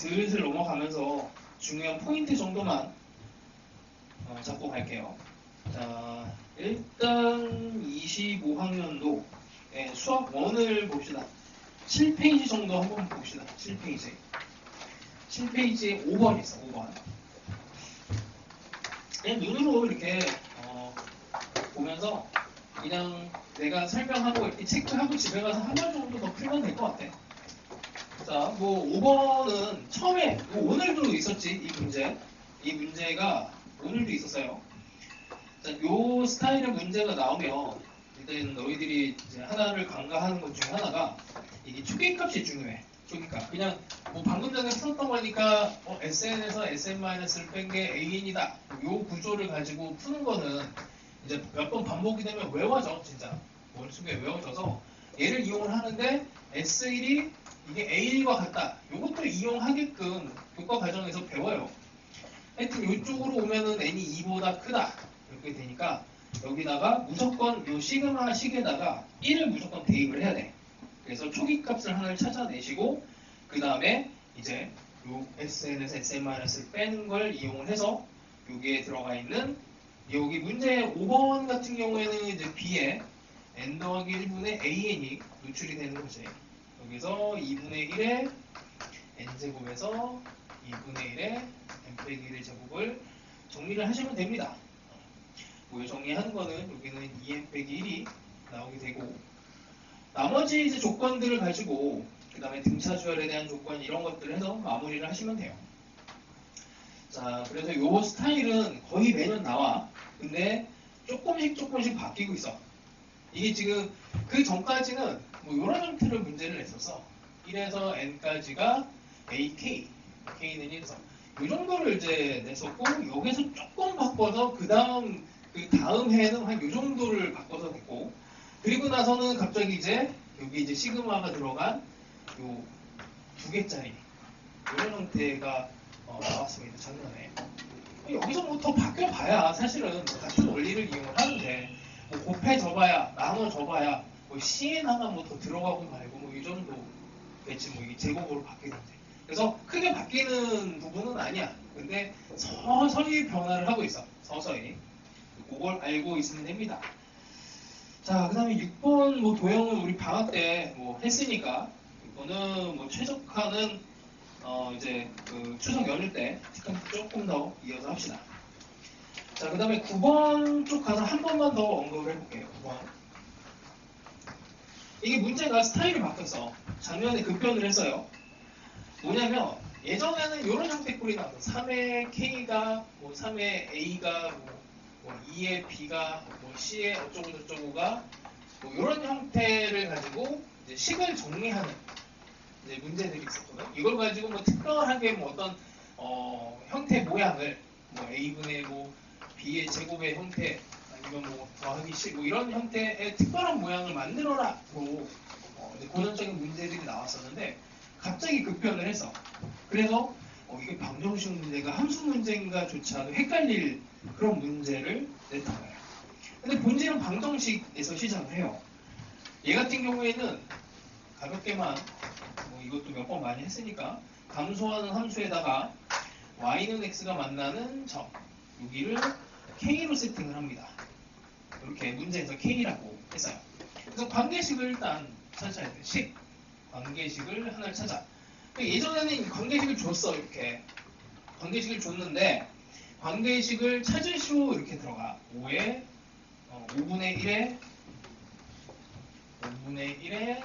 슬슬 넘어가면서 중요한 포인트 정도만 잡고 갈게요. 자, 일단 25학년도 수학 1을 봅시다. 7페이지 정도 한번 봅시다. 7페이지. 7페이지에 5번 있어, 5번. 그냥 눈으로 이렇게 보면서 그냥 내가 설명하고 이렇게 체크하고 집에 가서 한 번 정도 더 풀면 될 것 같아. 자, 뭐 5번은 처음에 오늘도 있었지, 이 문제. 이 문제가 오늘도 있었어요. 자, 요 스타일의 문제가 나오면 일단 너희들이 이제 하나를 간과하는 것 중에 하나가 이게 초기값이 중요해. 초기값. 그냥 뭐 방금 전에 풀었던 거니까 SN에서 SN-를 뺀 게 AN이다. 요 구조를 가지고 푸는 거는 이제 몇 번 반복이 되면 외워져, 진짜. 머릿속에 외워져서 얘를 이용을 하는데 S1이 이게 A1과 같다. 요것도 이용하게끔 교과 과정에서 배워요. 하여튼 이쪽으로 오면은 n이 2보다 크다. 이렇게 되니까 여기다가 무조건 요 시그마 식에다가 1을 무조건 대입을 해야 돼. 그래서 초기값을 하나를 찾아내시고 그 다음에 이제 요 SN에서 SN-을 빼는 걸 이용을 해서 여기에 들어가 있는 여기 문제 5번 같은 경우에는 이제 B에 n 더하기 1분의 AN이 노출이 되는 거지. 여기서 2분의 1의 n제곱에서 2분의 1의 n 빼기 1의 제곱을 정리를 하시면 됩니다. 뭐 정리하는 거는 여기는 2n 빼기 1이 나오게 되고 나머지 이제 조건들을 가지고 그 다음에 등차주열에 대한 조건 이런 것들을 해서 마무리를 하시면 돼요. 자, 그래서 요 스타일은 거의 매년 나와. 근데 조금씩 바뀌고 있어. 이게 지금 그 전까지는 뭐 이런 형태로 문제를 냈었어. 1에서 n까지가 AK, K는 1에서 이 정도를 이제 냈었고 여기서 조금 바꿔서 그 다음 해에는 한 이 정도를 바꿔서 됐고 그리고 나서는 갑자기 이제 여기 이제 시그마가 들어간 요 2개짜리 이런 형태가 나왔습니다. 작년에. 여기서 뭐 더 바뀌어봐야 사실은 같은 원리를 이용을 하는데 뭐 곱해져봐야 나눠져봐야 뭐 CN 하나 뭐 더 들어가고 말고 뭐 이 정도겠지 뭐 이게 제곱으로 바뀌는데 그래서 크게 바뀌는 부분은 아니야. 근데 서서히 변화를 하고 있어. 서서히. 그걸 알고 있으면 됩니다. 자, 그 다음에 6번 뭐 도형은 우리 방학 때 뭐 했으니까 이거는 뭐 최적화는 이제 그 추석 연휴 때 조금 더 이어서 합시다. 자, 그 다음에 9번 쪽 가서 한 번만 더 언급을 해볼게요. 9번. 이게 문제가 스타일이 바뀌었어. 작년에 급변을 했어요. 뭐냐면 예전에는 이런 형태꼴이 나왔어. 3의 K가 뭐 3의 A가 뭐 2의 B가 뭐 C의 어쩌고 저쩌고가 뭐 이런 형태를 가지고 이제 식을 정리하는 이제 문제들이 있었거든. 이걸 가지고 뭐 특별하게 뭐 어떤 형태 모양을 뭐 A분의 뭐 B의 제곱의 형태 아니면 뭐 더하기 식 뭐 이런 형태의 특별한 모양을 만들어라 뭐 고전적인 문제들이 나왔었는데 갑자기 급변을 했어. 그래서 이게 방정식 문제가 함수 문제인가 조차도 헷갈릴 그런 문제를 냈던 거예요. 근데 본질은 방정식에서 시작을 해요. 얘 같은 경우에는 가볍게만 뭐 이것도 몇 번 많이 했으니까 감소하는 함수에다가 y는 x가 만나는 점 여기를 k로 세팅을 합니다. 이렇게 문제에서 k라고 했어요. 그래서 관계식을 일단 찾아야 돼. 식 관계식을 하나를 찾아. 예전에는 관계식을 줬어. 이렇게 관계식을 줬는데 관계식을 찾으시오 이렇게 들어가. 5분의 1에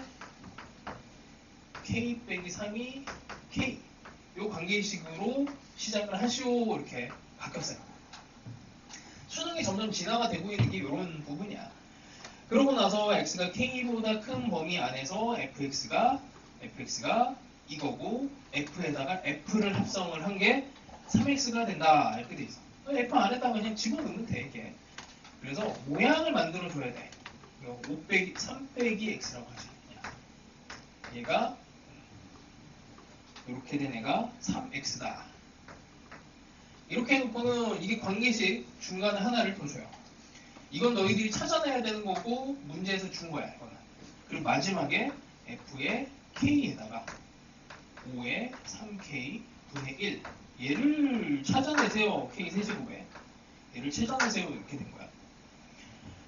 k 빼기 3이 k 요 관계식으로 시작을 하시오 이렇게 바뀌었어요. 수능이 점점 진화가 되고 있는 게 이런 부분이야. 그러고 나서 x가 k보다 큰 범위 안에서 fx가 이거고 f에다가 f를 합성을 한 게 3x가 된다 이렇게 돼 있어. f 안에다가 그냥 집어넣으면 돼 이게. 그래서 모양을 만들어 줘야 돼. 3 빼기 x라고 하지. 얘가 이렇게 된 애가 3x다. 이렇게 해놓고는 이게 관계식 중간에 하나를 더 줘요. 이건 너희들이 찾아내야 되는 거고 문제에서 준 거야. 이거는. 그리고 마지막에 f의 k에다가 5에 3k 분의 1 얘를 찾아내세요. k 세제곱에 얘를 찾아내세요. 이렇게 된 거야.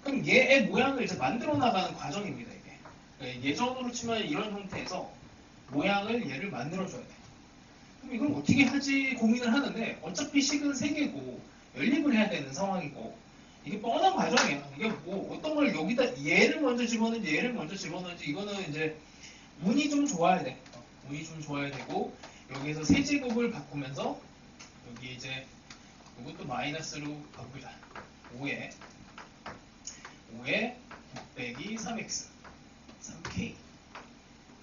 그럼 얘의 모양을 이제 만들어 나가는 과정입니다. 이게 예전으로 치면 이런 형태에서 모양을 얘를 만들어 줘야 돼. 그럼 이걸 어떻게 하지 고민을 하는데 어차피 식은 3개고 연립을 해야 되는 상황이고 이게 뻔한 과정이야. 이게 뭐 어떤 걸 여기다 얘를 먼저 집어넣는지 얘를 먼저 집어넣는지 이거는 이제 운이 좀 좋아야 돼. 운이 좀 좋아야 되고 여기에서 세제곱을 바꾸면서 여기 이제 이것도 마이너스로 바꾸자. 5에 곱빼기 3x 3k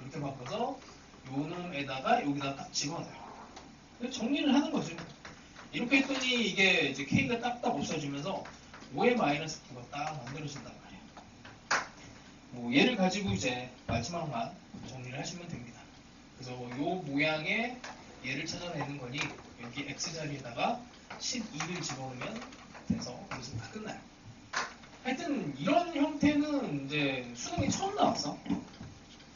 이렇게 바꿔서 요 놈에다가 여기다 딱 집어넣어요. 정리를 하는 거죠. 이렇게 했더니 이게 이제 k가 딱딱 없어지면서 5의 마이너스 9가 딱 만들어진단 말이에요. 뭐 얘를 가지고 이제 마지막만 정리를 하시면 됩니다. 그래서 요 모양의 얘를 찾아내는 거니 여기 x 자리에다가 12를 집어넣으면 돼서 거기서 다 끝나요. 하여튼 이런 형태는 이제 수능에 처음 나왔어.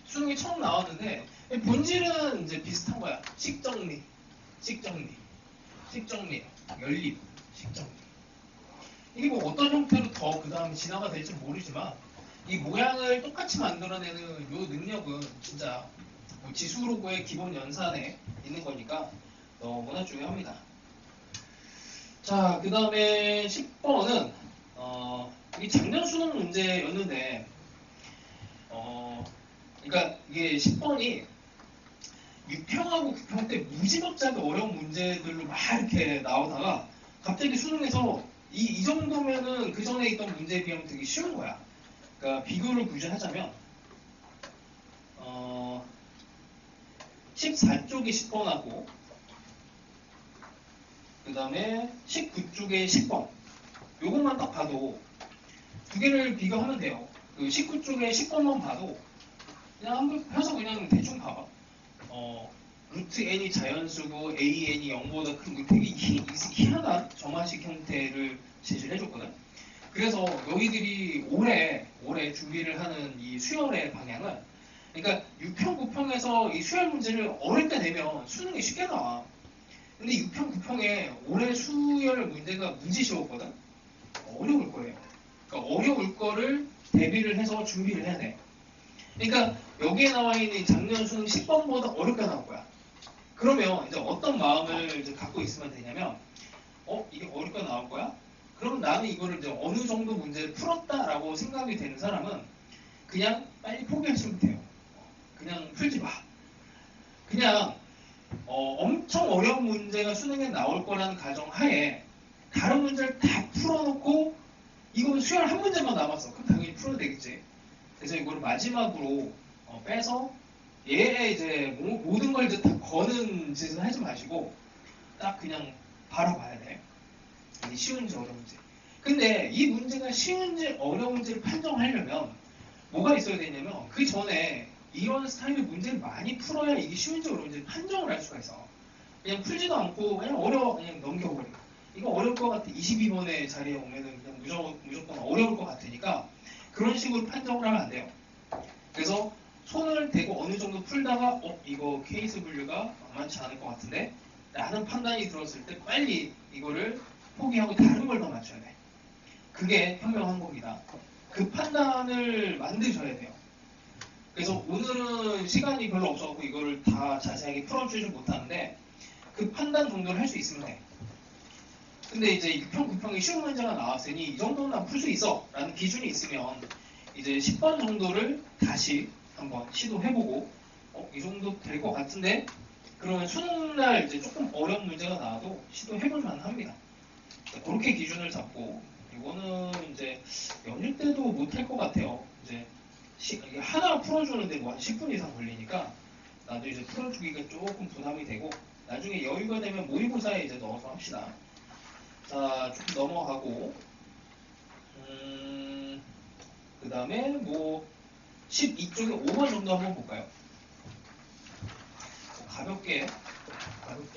수능에 처음 나왔는데 본질은 이제 비슷한 거야. 식정리, 연립, 식정리. 이게 뭐 어떤 형태로 더 그 다음에 진화가 될지 모르지만 이 모양을 똑같이 만들어내는 요 능력은 진짜 뭐 지수로고의 기본 연산에 있는 거니까 너무나 중요합니다. 자, 그 다음에 10번은 이게 작년 수능 문제였는데 그러니까 이게 10번이 6평하고 9평 때 무지막지하게 어려운 문제들로 막 이렇게 나오다가 갑자기 수능에서 이 정도면은 그 전에 있던 문제에 비하면 되게 쉬운 거야. 그러니까 비교를 굳이 하자면 14쪽에 10번하고 그 다음에 19쪽에 10번 요것만 딱 봐도 두 개를 비교하면 돼요. 그 19쪽에 10번만 봐도 그냥 한번 펴서 그냥 대충 봐봐. 루트 n이 자연수고 a n이 0보다 큰 되게 희한한 정화식 형태를 제시를 해줬거든. 그래서 너희들이 올해 준비를 하는 이 수열의 방향은 그러니까 6평, 9평에서 이 수열 문제를 어릴 때 내면 수능이 쉽게 나와. 근데 6평, 9평에 올해 수열 문제가 무지 쉬웠거든. 어려울 거예요. 그러니까 어려울 거를 대비를 해서 준비를 해야 돼. 그러니까 여기에 나와 있는 작년 수능 10번보다 어렵게 나올 거야. 그러면 이제 어떤 마음을 이제 갖고 있으면 되냐면, 이게 어렵게 나올 거야? 그러면 나는 이거를 이제 어느 정도 문제를 풀었다라고 생각이 되는 사람은 그냥 빨리 포기하시면 돼요. 그냥 풀지 마. 그냥 엄청 어려운 문제가 수능에 나올 거라는 가정 하에 다른 문제를 다 풀어놓고 이거는 수열 한 문제만 남았어. 그럼 당연히 풀어야 되겠지. 그래서 이걸 마지막으로 빼서 얘에 이제 모든 걸 이제 다 거는 짓은 하지 마시고 딱 그냥 바라봐야 돼. 이게 쉬운지 어려운지. 근데 이 문제가 쉬운지 어려운지를 판정하려면 뭐가 있어야 되냐면 그 전에 이런 스타일의 문제를 많이 풀어야 이게 쉬운지 어려운지 판정을 할 수가 있어. 그냥 풀지도 않고 그냥 어려워 그냥 넘겨버리고 이거 어려울 것 같아. 22번의 자리에 오면은 그냥 무조건 어려울 것 같으니까 그런 식으로 판정을 하면 안 돼요. 그래서 손을 대고 어느 정도 풀다가 이거 케이스 분류가 만만치 않을 것 같은데 라는 판단이 들었을 때 빨리 이거를 포기하고 다른 걸 더 맞춰야 돼. 그게 현명한 겁니다. 그 판단을 만드셔야 돼요. 그래서 오늘은 시간이 별로 없어서 이거를 다 자세하게 풀어주지 못하는데 그 판단 정도를 할 수 있으면 돼. 근데 이제 6평, 9평이 쉬운 문제가 나왔으니 이 정도는 난 풀 수 있어 라는 기준이 있으면 이제 10번 정도를 다시 한번 시도해보고 이 정도 될 것 같은데 그러면 수능날 이제 조금 어려운 문제가 나와도 시도해볼 만합니다. 그렇게 기준을 잡고 이거는 이제 연일 때도 못할 것 같아요. 이제 이게 하나 풀어주는데 뭐 한 10분 이상 걸리니까 나도 이제 풀어주기가 조금 부담이 되고 나중에 여유가 되면 모의고사에 이제 넣어서 합시다. 자, 조금 넘어가고 그 다음에 뭐 12쪽에 5번 정도 한번 볼까요? 가볍게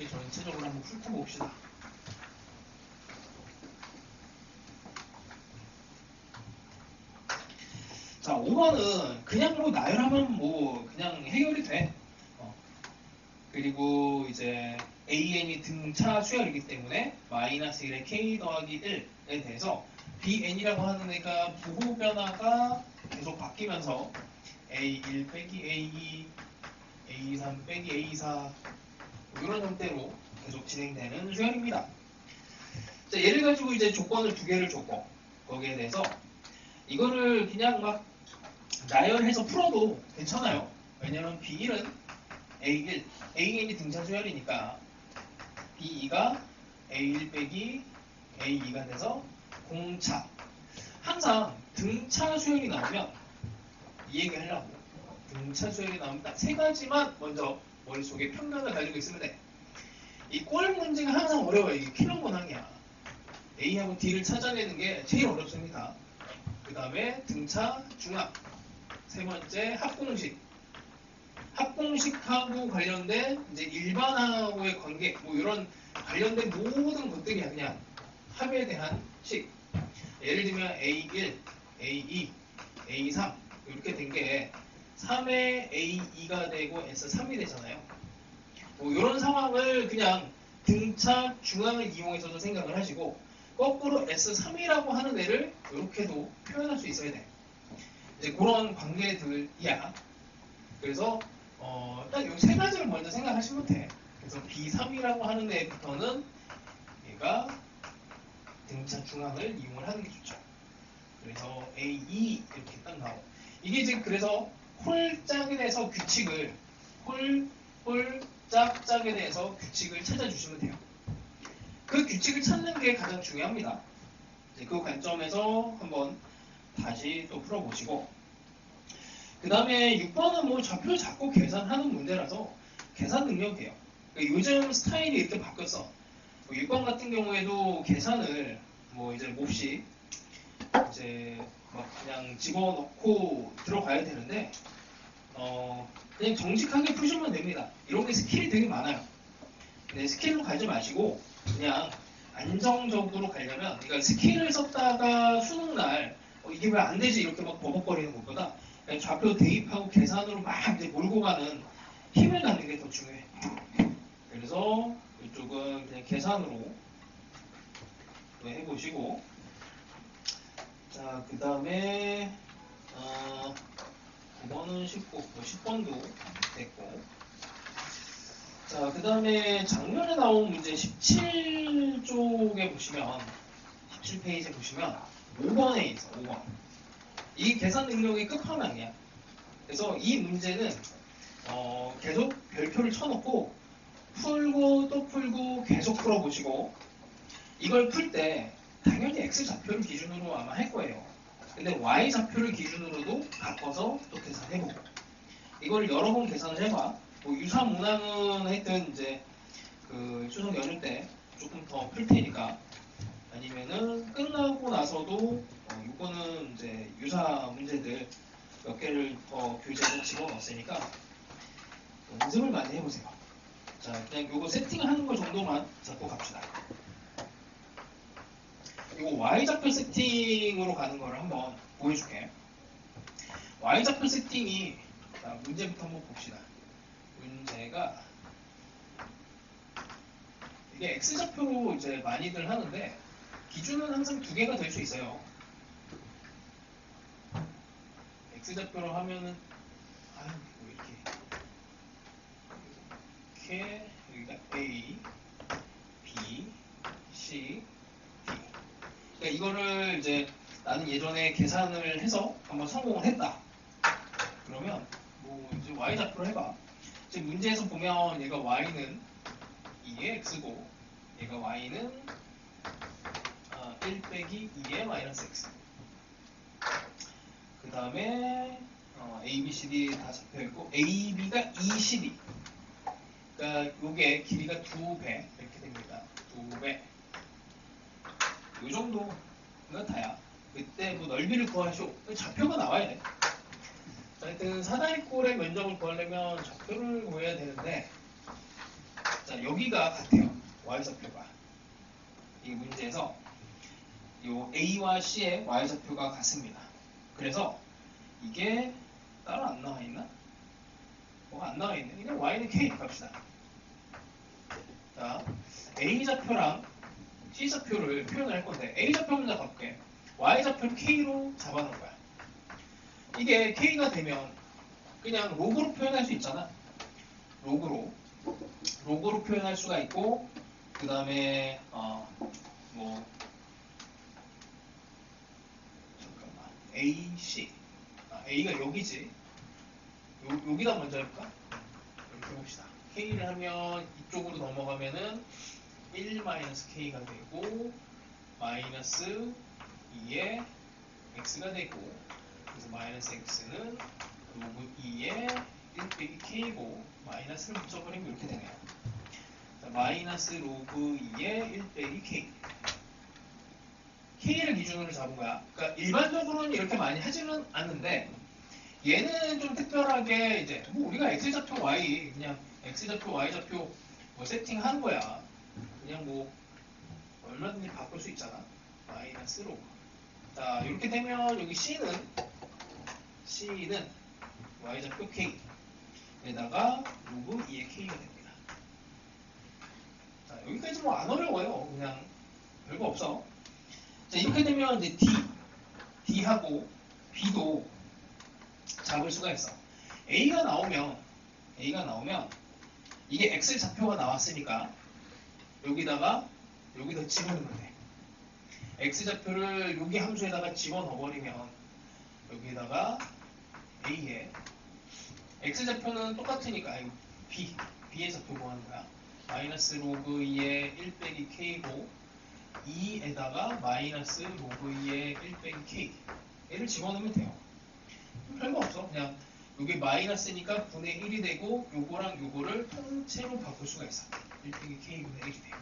전체적으로 한번 훑어봅시다. 자, 5번은 그냥 뭐 나열하면 뭐 그냥 해결이 돼. 그리고 이제 AN이 등차 수열이기 때문에 마이너스 1의 K 더하기 1에 대해서 BN이라고 하는 애가 부호 변화가 계속 바뀌면서 A1 빼기 A2, A3 빼기 A4 이런 형태로 계속 진행되는 수열입니다. 자, 얘를 가지고 이제 조건을 두 개를 줬고 거기에 대해서 이거를 그냥 막 나열해서 풀어도 괜찮아요. 왜냐면 B1은 A1, AN이 등차 수열이니까 B2가 A1 빼기 A2가 돼서 공차. 항상 등차 수열이 나오면 이 얘기 하려고 등차 수열이 나오면 딱 세 가지만 먼저 머릿속에 평면을 가지고 있으면 돼. 이 꼴 문제가 항상 어려워요. 이게 필연 문항이야. A하고 D를 찾아내는 게 제일 어렵습니다. 그 다음에 등차 중합. 세 번째 합공식. 합공식하고 관련된 이제 일반하고의 관계, 뭐 이런 관련된 모든 것들이야. 그냥 합에 대한 식. 예를 들면 A1, A2, A3 이렇게 된 게 3의 A2가 되고 S3이 되잖아요. 뭐 이런 상황을 그냥 등차 중앙을 이용해서도 생각을 하시고 거꾸로 S3이라고 하는 애를 이렇게도 표현할 수 있어야 돼. 이제 그런 관계들이야. 그래서 딱 이 세 가지를 먼저 생각하시면 돼. 그래서 B3이라고 하는 애부터는 얘가 등차 중앙을 이용을 하는 게 좋죠. 그래서 A2 이렇게 딱 나오고 이게 이제 그래서 홀짝에 대해서 규칙을 홀짝짝에 대해서 규칙을 찾아주시면 돼요. 그 규칙을 찾는 게 가장 중요합니다. 이제 그 관점에서 한번 다시 또 풀어보시고 그 다음에 6번은 뭐 좌표 잡고 계산하는 문제라서 계산 능력이에요. 그러니까 요즘 스타일이 이렇게 바뀌었어. 6번 같은 경우에도 계산을 뭐 이제 몹시 이제 막 그냥 집어넣고 들어가야 되는데 그냥 정직하게 푸시면 됩니다. 이런 게 스킬이 되게 많아요. 근데 스킬로 가지 마시고 그냥 안정적으로 가려면 그러니까 스킬을 썼다가 수능날 이게 왜 안 되지 이렇게 막 버벅거리는 것보다 그냥 좌표 대입하고 계산으로 막 이제 몰고 가는 힘을 갖는 게 더 중요해. 그래서 이쪽은 그냥 계산으로 해보시고 자, 그 다음에 9번은 쉽고 10번도 됐고 자, 그 다음에 작년에 나온 문제 17쪽에 보시면 17페이지에 보시면 5번에 있어. 5번 이 계산 능력이 끝판왕이야. 그래서 이 문제는 계속 별표를 쳐놓고 풀고 또 풀고 계속 풀어보시고 이걸 풀 때 당연히 X좌표를 기준으로 아마 할 거예요. 근데 Y좌표를 기준으로도 바꿔서 또 계산해보고 이걸 여러 번 계산을 해봐. 뭐 유사 문항은 하여튼 이제 그 추석 연휴 때 조금 더 풀 테니까 아니면은 끝나고 나서도 이거는 이제 유사 문제들 몇 개를 더 교재에 집어넣었으니까 연습을 많이 해보세요. 자, 그냥 요거 세팅하는 거 정도만 잡고 갑시다. 이거 Y좌표 세팅으로 가는 거를 한번 보여줄게. Y좌표 세팅이 자, 문제부터 한번 봅시다. 문제가 이게 X좌표로 이제 많이들 하는데 기준은 항상 두 개가 될 수 있어요. X좌표로 하면은 뭐 이렇게 여기가 A, B, C, D. 그러니까 이거를 이제 나는 예전에 계산을 해서 한번 성공을 했다. 그러면 뭐 이제 Y좌표로 해봐. 지금 문제에서 보면 얘가 Y는 이게 X고 얘가 Y는 1 빼기 2의 마이너스 X. 그 다음에 A, B, C, D 다 잡혀있고 A, B가 22. 그러니까 요게 길이가 2배 이렇게 됩니다. 2배. 요 정도가 다야. 그때 뭐 넓이를 구하시오. 좌표가 나와야 돼. 하여튼 사다리꼴의 면적을 구하려면 좌표를 구해야 되는데 자 여기가 같아요. Y좌표가. 이 문제에서 요 A와 C의 Y좌표가 같습니다. 그래서 이게 따로 안 나와 있나? 뭐가 안 나와 있네. 이거 Y는 K 갑시다. 자, A 좌표랑 C 좌표를 표현을 할 건데 A 좌표 먼저 가볼게. Y 좌표를 K로 잡아놓은 거야. 이게 K가 되면 그냥 로그로 표현할 수 있잖아. 로그로 표현할 수가 있고, 그 다음에 뭐 잠깐만 AC A가 여기지. 여기다 먼저 해볼까? 이렇게 해봅시다. K를 하면 이쪽으로 넘어가면은 1-K가 되고 마이너스 2의 X가 되고, 그래서 마이너스 X는 로그 2의 1 빼기 K고 마이너스를 붙여버리면 이렇게 되네요. 자, 마이너스 로그 2의 1 빼기 K. K를 기준으로 잡은 거야. 그러니까 일반적으로는 이렇게 많이 하지는 않는데 얘는 좀 특별하게 이제 뭐 우리가 X좌표 Y 그냥 X좌표 Y좌표 뭐 세팅하는 거야. 그냥 뭐 얼마든지 바꿀 수 있잖아. 마이너스 로그. 자, 이렇게 되면 여기 C는 Y좌표 K에다가 로그 2의 K가 됩니다. 자, 여기까지 뭐 안 어려워요. 그냥 별거 없어. 자, 이렇게 되면 이제 D하고 B도 잡을 수가 있어. A가 나오면 이게 X 좌표가 나왔으니까 여기다 집어넣으면 돼. X 좌표를 여기 함수에다가 집어넣어버리면 여기다가 A에 X 좌표는 똑같으니까 B의 좌표 구하는 거야. 마이너스 로그 2의 1 빼기 K고 2에다가 마이너스 로그 2의 1 빼기 K 얘를 집어넣으면 돼요. 별거 없어. 그냥 여기 마이너스니까 분의 1이 되고 요거랑 요거를 통째로 바꿀 수가 있어. 1 빼기 K분의 1이 돼요.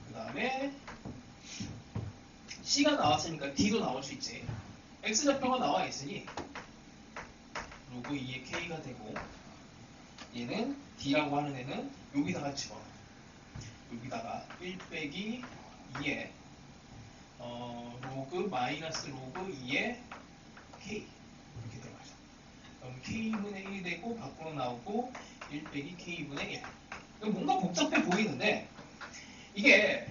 그 다음에 C가 나왔으니까 D도 나올 수 있지. X좌표가 나와 있으니 로그 2의 K가 되고, 얘는 D라고 하는 애는 여기다가 집어넣어. 여기다가 1 빼기 2의 로그 마이너스 로그 2의 K 이렇게 들어가죠. 그럼 K분의 1이 되고 밖으로 나오고 1 빼기 K분의 1. 뭔가 복잡해 보이는데 이게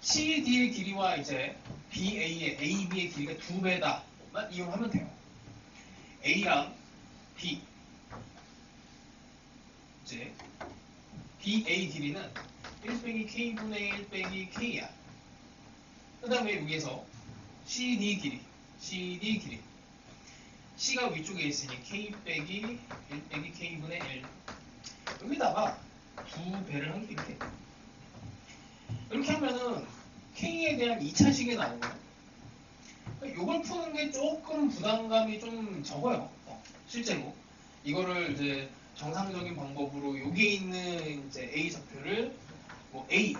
CD의 길이와 이제 AB의 길이가 2배다만 이용하면 돼요. A랑 B 이제 BA 길이는 1 빼기 K분의 1 빼기 K야. 그 다음에 여기에서 CD 길이 C가 위쪽에 있으니 K 빼기 1 빼기 K분의 1 여기다가 2배를 한 게 이렇게 하면은 K에 대한 2차식이 나오고요. 이걸 푸는 게 조금 부담감이 좀 적어요. 실제로 이거를 이제 정상적인 방법으로 여기 있는 이제 A 좌표를 뭐 A,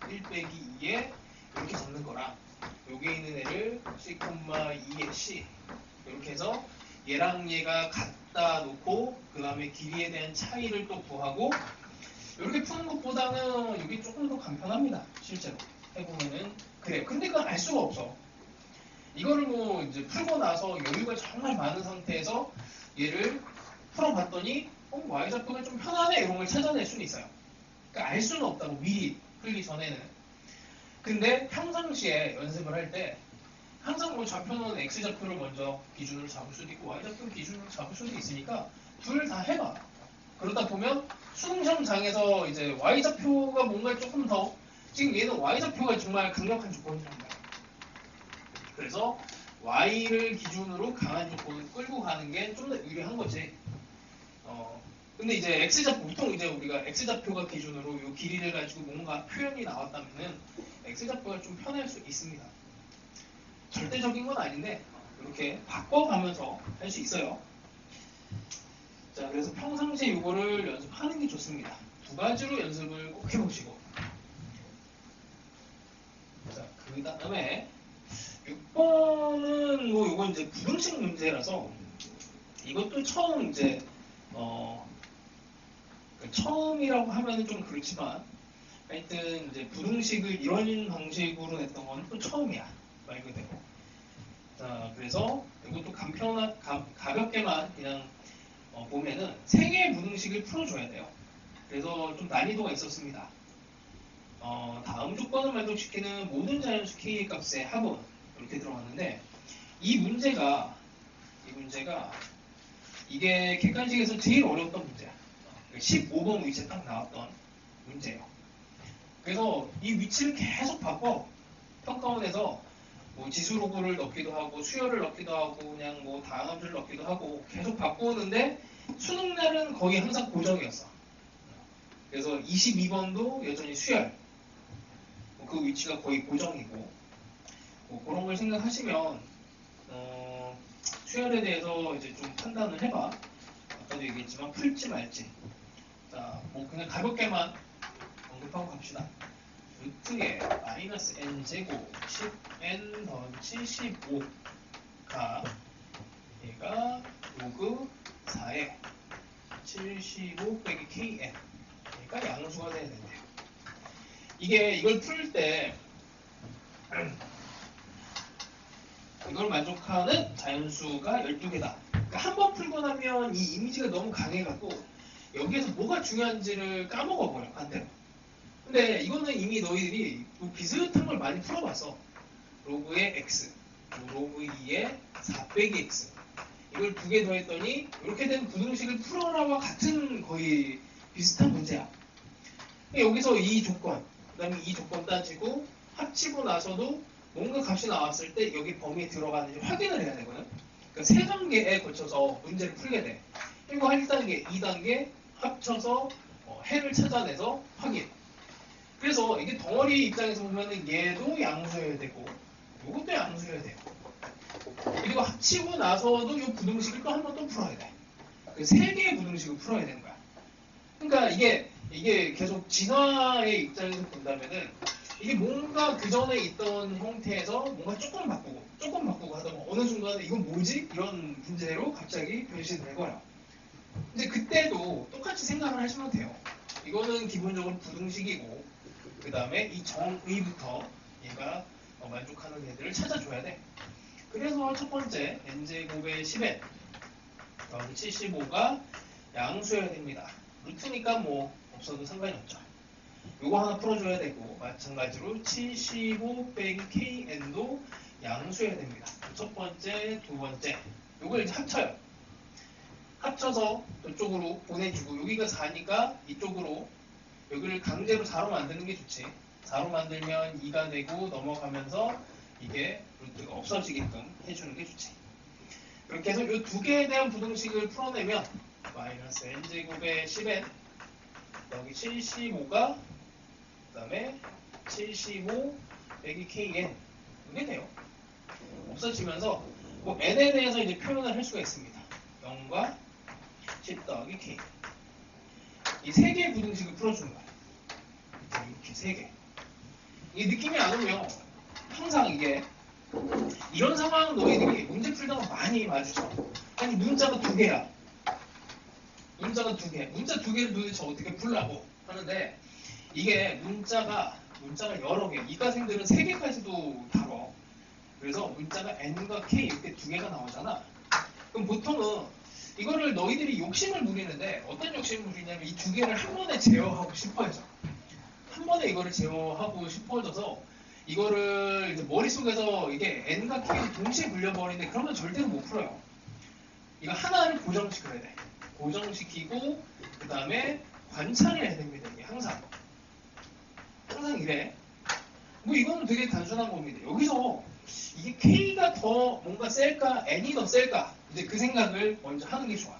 1 빼기 2에 이렇게 적는 거랑 여기 있는 애를 C, 2의 C 이렇게 해서 얘랑 얘가 갖다 놓고 그 다음에 길이에 대한 차이를 또 구하고 이렇게 푸는 것보다는 이게 조금 더 간편합니다. 실제로 해보면은 그래. 근데 그건 알 수가 없어. 이거를 뭐 이제 풀고 나서 여유가 정말 많은 상태에서 얘를 풀어봤더니 Y좌표가 좀 편하네 이런 걸 찾아낼 수는 있어요. 그러니까 알 수는 없다고 미리 풀기 전에는. 근데 평상시에 연습을 할 때 항상 뭐 좌표는 X좌표를 먼저 기준으로 잡을 수도 있고 Y좌표를 기준으로 잡을 수도 있으니까 둘 다 해봐. 그러다 보면 수능시험장에서 이제 Y좌표가 뭔가 조금 더 지금 얘는 Y좌표가 정말 강력한 조건이란 말이야. 그래서 Y를 기준으로 강한 조건을 끌고 가는 게 좀 더 유리한 거지. 근데 이제 X좌표, 보통 이제 우리가 X좌표가 기준으로 이 길이를 가지고 뭔가 표현이 나왔다면은 X좌표가 좀 편할 수 있습니다. 절대적인 건 아닌데 이렇게 바꿔가면서 할 수 있어요. 자, 그래서 평상시에 이거를 연습하는 게 좋습니다. 두 가지로 연습을 꼭 해보시고. 자, 그 다음에 6번은 뭐 이건 이제 부등식 문제라서 이것도 처음 이제 처음이라고 하면은 좀 그렇지만 하여튼 이제 부등식을 이런 방식으로 냈던 건 또 처음이야 말 그대로. 자, 그래서 이것도 가볍게만 그냥 보면은 3개의 무등식을 풀어줘야 돼요. 그래서 좀 난이도가 있었습니다. 다음 조건을 만족시키는 모든 자연수 K의 값의 합은 이렇게 들어갔는데 이 문제가 이게 객관식에서 제일 어려웠던 문제야. 15번 위치에 딱 나왔던 문제예요. 그래서 이 위치를 계속 바꿔 평가원에서 뭐 지수 로그를 넣기도 하고 수열을 넣기도 하고 그냥 뭐 다항함수를 넣기도 하고 계속 바꾸는데 수능 날은 거의 항상 고정이었어. 그래서 22번도 여전히 수열 그 위치가 거의 고정이고 뭐 그런 걸 생각하시면 수열에 대해서 이제 좀 판단을 해봐. 아까도 얘기했지만 풀지 말지. 자, 뭐 그냥 가볍게만 언급하고 갑시다. 루트에 마이너스 n 제곱 10n 더하기 75가 얘가 로그 4에 75 빼기 kn 그러니까 양수가 돼야 된대요. 이걸 풀 때 이걸 만족하는 자연수가 12개다. 그러니까 한 번 풀고 나면 이 이미지가 너무 강해갖고 여기에서 뭐가 중요한지를 까먹어버려 반대로. 근데 이거는 이미 너희들이 비슷한 걸 많이 풀어봤어. 로그의 x, 로그 2의 4 빼기 x 이걸 2개 더했더니 이렇게 된 부등식을 풀어라와 같은 거의 비슷한 문제야. 여기서 이 조건, 그 다음에 이 조건 따지고 합치고 나서도 뭔가 값이 나왔을 때 여기 범위에 들어가는지 확인을 해야 되거든. 그러니까 3단계에 거쳐서 문제를 풀게 돼. 그리고 1단계, 2단계 합쳐서 해를 찾아내서 확인. 그래서 이게 덩어리 입장에서 보면은 얘도 양수여야 되고 이것도 양수여야 돼요. 그리고 합치고 나서도 이 부등식을 또 한 번 또 풀어야 돼. 그 3개의 부등식을 풀어야 되는 거야. 그러니까 이게 계속 진화의 입장에서 본다면은 이게 뭔가 그 전에 있던 형태에서 뭔가 조금 바꾸고 하다가 어느 순간에 이건 뭐지? 이런 문제로 갑자기 변신을 해버려. 이제 그때도 똑같이 생각을 하시면 돼요. 이거는 기본적으로 부등식이고 그 다음에 이 정의부터 얘가 만족하는 애들을 찾아줘야 돼. 그래서 첫 번째 n제곱의 10n 더하기 75가 양수여야 됩니다. 루트니까 뭐 없어도 상관이 없죠. 요거 하나 풀어줘야 되고 마찬가지로 75 빼기 kn도 양수여야 됩니다. 첫 번째, 두 번째 요걸 이제 합쳐요. 합쳐서 이쪽으로 보내주고 여기가 4니까 이쪽으로 여기를 강제로 4로 만드는 게 좋지. 4로 만들면 2가 되고 넘어가면서 이게 루트가 없어지게끔 해주는 게 좋지. 그렇게 해서 이 두 개에 대한 부등식을 풀어내면 마이너스 n제곱의 10n 여기 75가 그 다음에 75 빼기 kn 이게 돼요. 없어지면서 뭐 n에 대해서 이제 표현을 할 수가 있습니다. 0과 10 더하기 k 이 3개의 부등식을 풀어주는 거야. 이렇게 3개. 이 느낌이 안 오면 항상 이게 이런 상황은 너희들이 문제 풀다가 많이 마주쳐. 아니 문자가 2개야. 문자 2개를 도대체 어떻게 풀라고 하는데 이게 문자가 여러 개. 이과생들은 3개까지도 다뤄. 그래서 문자가 n과 k 이렇게 2개가 나오잖아. 그럼 보통은 이거를 너희들이 욕심을 부리는데 어떤 욕심을 부리냐면 이 2개를 한 번에 제어하고 싶어해서 한 번에 이거를 제어하고 싶어져서 이거를 이제 머릿속에서 이게 n과 k를 동시에 굴려버리는데 그러면 절대로 못 풀어요. 이거 하나를 고정시켜야 돼. 고정시키고 그 다음에 관찰을 해야 됩니다. 이게 항상 이래. 뭐 이거는 되게 단순한 겁니다. 여기서 이게 k가 더 뭔가 셀까 n이 더 셀까 이제 그 생각을 먼저 하는 게 좋아.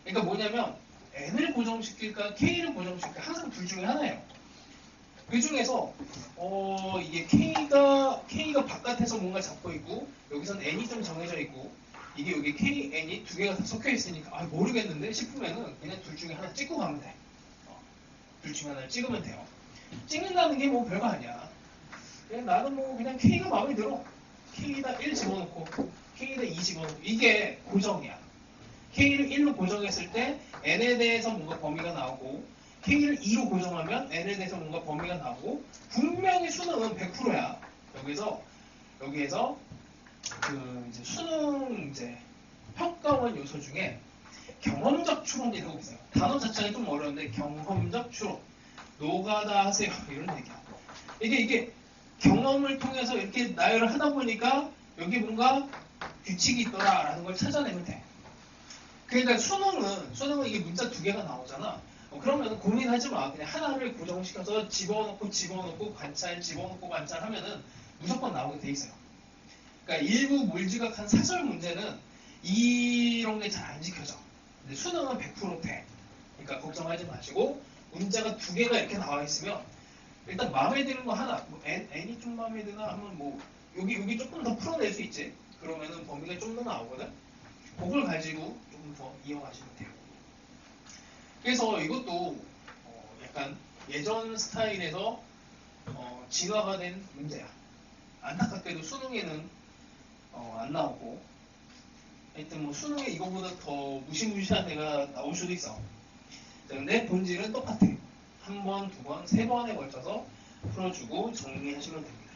그러니까 뭐냐면 n을 고정시킬까 k를 고정시킬까 항상 둘 중에 하나예요. 그 중에서 이게 k가 바깥에서 뭔가 잡고 있고 여기서는 n이 좀 정해져 있고 이게 여기 k, n이 2개가 다 섞여 있으니까 모르겠는데 싶으면은 그냥 둘 중에 하나 찍고 가면 돼. 둘 중에 하나를 찍으면 돼요. 찍는다는 게 뭐 별거 아니야. 그냥 나는 뭐 그냥 k가 마음에 들어. k에다 1 집어넣고 k에다 2 집어넣고 이게 고정이야. k를 1로 고정했을 때 n에 대해서 뭔가 범위가 나오고 k를 2로 고정하면 n에 대해서 뭔가 범위가 나오고 분명히 수능은 100%야. 여기에서 그 이제 수능 이제 평가원 요소 중에 경험적 추론이라고 있어요. 단어 자체가 좀 어려운데 경험적 추론. 노가다 하세요. 이런 얘기야. 이게 경험을 통해서 이렇게 나열을 하다 보니까 여기 뭔가 규칙이 있더라라는 걸 찾아내면 돼. 그러니까 수능은 이게 문자 두 개가 나오잖아. 그러면 고민하지 마. 그냥 하나를 고정시켜서 집어넣고 관찰, 집어넣고 관찰 하면은 무조건 나오게 돼 있어요. 그러니까 일부 몰지각한 사설 문제는 이런 게 잘 안 지켜져. 근데 수능은 100% 돼. 그러니까 걱정하지 마시고 문제가 두 개가 이렇게 나와 있으면 일단 마음에 드는 거 하나, 뭐 N이 좀 마음에 드나 하면 뭐 여기 조금 더 풀어낼 수 있지. 그러면은 범위가 좀 더 나오거든. 그걸 가지고 조금 더 이어가시면 돼요. 그래서 이것도 약간 예전 스타일에서 진화가 된 문제야. 안타깝게도 수능에는 안 나오고, 하여튼 뭐 수능에 이거보다 더 무시무시한 애가 나올 수도 있어. 근데 본질은 똑같아. 한 번, 두 번, 세 번에 걸쳐서 풀어주고 정리하시면 됩니다.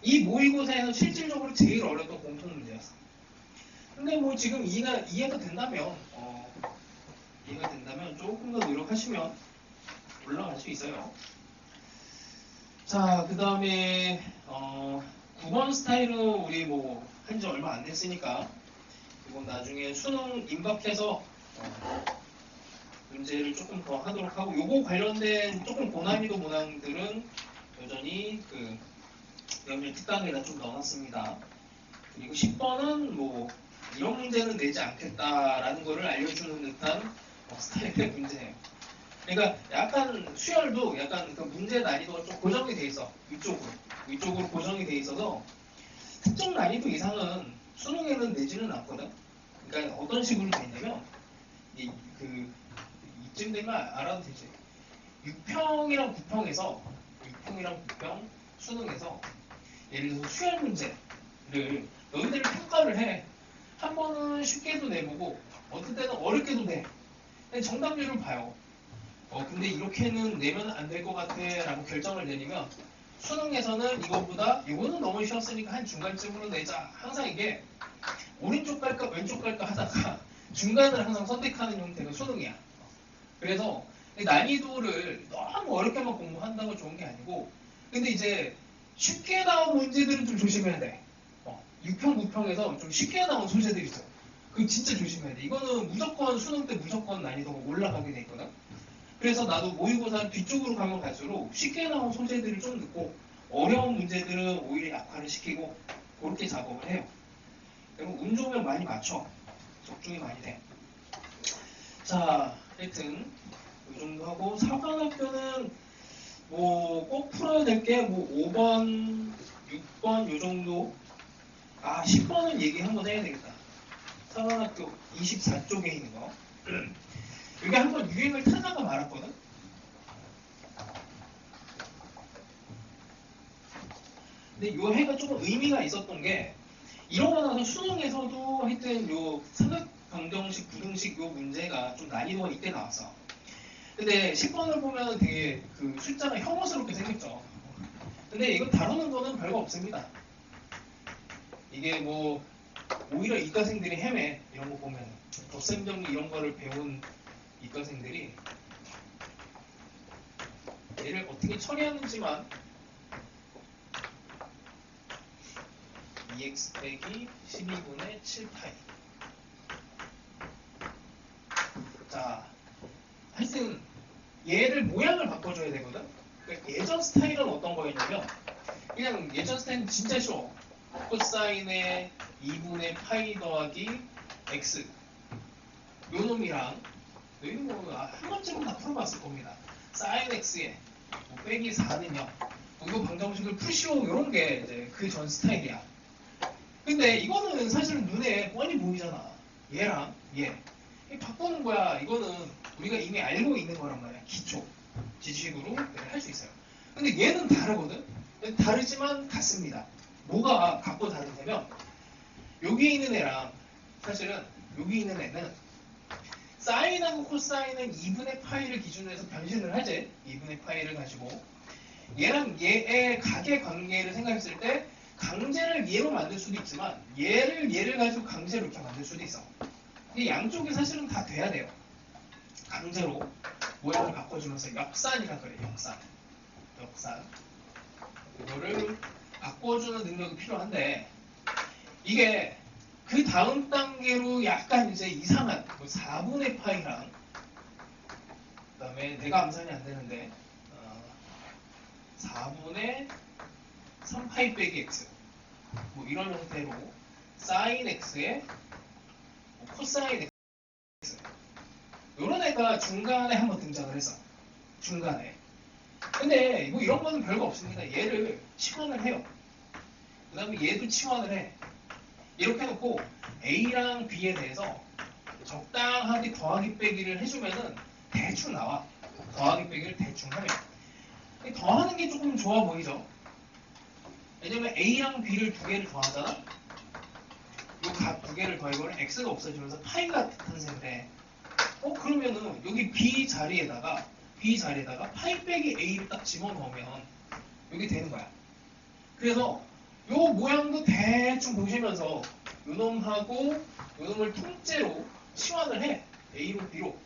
이 모의고사에서 실질적으로 제일 어려웠던 공통 문제였어. 근데 뭐 지금 이해가 된다면 조금 더 노력하시면 올라갈 수 있어요. 자, 그 다음에 9번 스타일은 우리 뭐 한지 얼마 안 됐으니까 이건 나중에 수능 임박해서 문제를 조금 더 하도록 하고, 요거 관련된 조금 고난이도 문항들은 여전히 그 연일 특강에다 좀 넣어놨습니다. 그리고 10번은 뭐 이런 문제는 내지 않겠다라는 거를 알려주는 듯한 스타일의 문제예요. 그러니까 약간 수열도 약간 그 문제 난이도가 좀 고정이 돼 있어. 위쪽으로 고정이 돼 있어서 특정 난이도 이상은 수능에는 내지는 않거든. 그러니까 어떤 식으로 돼 있냐면 이쯤 되면 알아도 되지. 6평이랑 9평에서 6평이랑 9평 수능에서 예를 들어서 수열 문제를 너희들이 평가를 해. 한 번은 쉽게도 내보고 어떤 때는 어렵게도 내. 정답률을 봐요. 근데 이렇게는 내면 안 될 것 같아 라고 결정을 내리면 수능에서는 이거는 너무 쉬웠으니까 한 중간쯤으로 내자. 항상 이게 오른쪽 갈까 왼쪽 갈까 하다가 중간을 항상 선택하는 형태가 수능이야. 그래서 난이도를 너무 어렵게만 공부한다고 좋은 게 아니고, 근데 이제 쉽게 나온 문제들은 좀 조심해야 돼. 6평, 9평에서 좀 쉽게 나온 소재들이 있어. 그거 진짜 조심해야 돼. 이거는 무조건 수능 때 무조건 난이도가 올라가게 돼 있거든. 그래서 나도 모의고사 뒤쪽으로 가면 갈수록 쉽게 나온 소재들을 좀 넣고 어려운 문제들은 오히려 약화를 시키고 그렇게 작업을 해요. 그리고 운 좋으면 많이 맞춰. 적중이 많이 돼. 자, 하여튼 이 정도 하고, 사관학교는 뭐 꼭 풀어야 될 게 뭐 5번, 6번 요 정도. 10번은 얘기 한번 해야 되겠다. 사관학교 24쪽에 있는 거. 이게 한번 유행을 타다가 말았거든. 근데 요 해가 조금 의미가 있었던 게, 이러고 나서 수능에서도 하여튼 요 삼각방정식, 부등식 요 문제가 좀 난이도가 이때 나왔어. 근데 10번을 보면 되게 그 숫자가 혐오스럽게 생겼죠. 근데 이거 다루는 거는 별거 없습니다. 이게 뭐 오히려 이과생들이 헤매. 이런 거 보면 덧셈 정리 이런 거를 배운 이과생들이 얘를 어떻게 처리하는지만 2x 빼기 12분의 7파이. 자, 하여튼 얘를 모양을 바꿔줘야 되거든. 그러니까 예전 스타일은 어떤 거였냐면, 그냥 예전 스타일은 진짜 쉬워. 코사인의 2분의 파이 더하기 x 요 놈이랑, 이거 뭐한 번쯤은 다 풀어봤을 겁니다. 사인 x에 뭐 빼기 4는 0, 이거 방정식을 푸시오, 이런 게 이제 그 전 스타일이야. 근데 이거는 사실은 눈에 뻔히 보이잖아. 얘랑 얘 바꾸는 거야. 이거는 우리가 이미 알고 있는 거란 말이야. 기초 지식으로 할 수 있어요. 근데 얘는 다르거든. 다르지만 같습니다. 뭐가 갖고 다르냐면, 여기 있는 애랑 사실은 여기 있는 애는 사인하고 코사인은 2분의 파이를 기준으로 해서 변신을 하지. 2분의 파이를 가지고 얘랑 얘의 각의 관계를 생각했을 때 강제를 얘로 만들 수도 있지만 얘를 가지고 강제로 이렇게 만들 수도 있어. 근데 양쪽이 사실은 다 돼야 돼요. 강제로 모양을 바꿔주면서 역산이라 그래요. 역산. 이거를 바꿔주는 능력이 필요한데 이게 그 다음 단계로 약간 이제 이상한 4분의 파이랑 그 다음에 내가 암산이 안 되는데 4분의 3파이 빼기 x 뭐 이런 형태로 sin x에 코사인 x 이런 애가 중간에 한번 등장을 했어. 중간에. 근데 뭐 이런 거는 별거 없습니다. 얘를 치환을 해요. 그 다음에 얘도 치환을 해. 이렇게 해놓고 A랑 B에 대해서 적당하게 더하기 빼기를 해주면은 대충 나와. 더하기 빼기를 대충 하면. 더하는 게 조금 좋아 보이죠? 왜냐면 A랑 B를 두 개를 더하잖아? 요 값 두 개를 더해보면 X가 없어지면서 파이가 탄생을 해. 그러면은 여기 B 자리에다가 파이 빼기 A를 딱 집어넣으면 여기 되는 거야. 그래서 요 모양도 대충 보시면서 요 놈하고 요 놈을 통째로 치환을 해. A로 B로.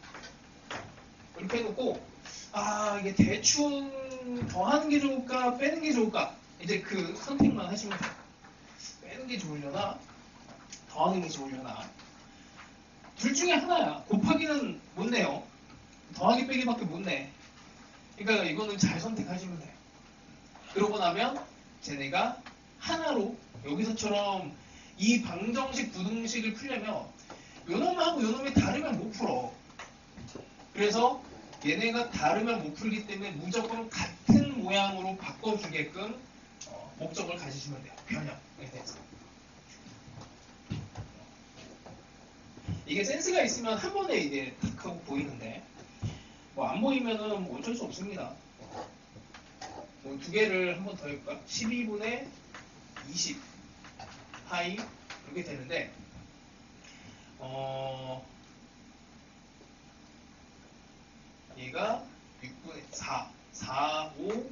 이렇게 해놓고 이게 대충 더하는 게 좋을까 빼는 게 좋을까 이제 그 선택만 하시면 돼요. 빼는 게 좋으려나 더하는 게 좋으려나 둘 중에 하나야. 곱하기는 못 내요. 더하기 빼기밖에 못 내. 그러니까 이거는 잘 선택하시면 돼요. 그러고 나면 쟤네가 하나로 여기서처럼 이 방정식 부등식을 풀려면 요 놈하고 요 놈이 다르면 못 풀어. 그래서 얘네가 다르면 못 풀기 때문에 무조건 같은 모양으로 바꿔주게끔 목적을 가지시면 돼요. 변형에 대해서. 이게 센스가 있으면 한 번에 이게 탁 하고 보이는데 뭐 안 보이면은 뭐 어쩔 수 없습니다. 뭐 두 개를 한 번 더 해볼까? 12분의 20 파이 이렇게 되는데 얘가 6분의 4 5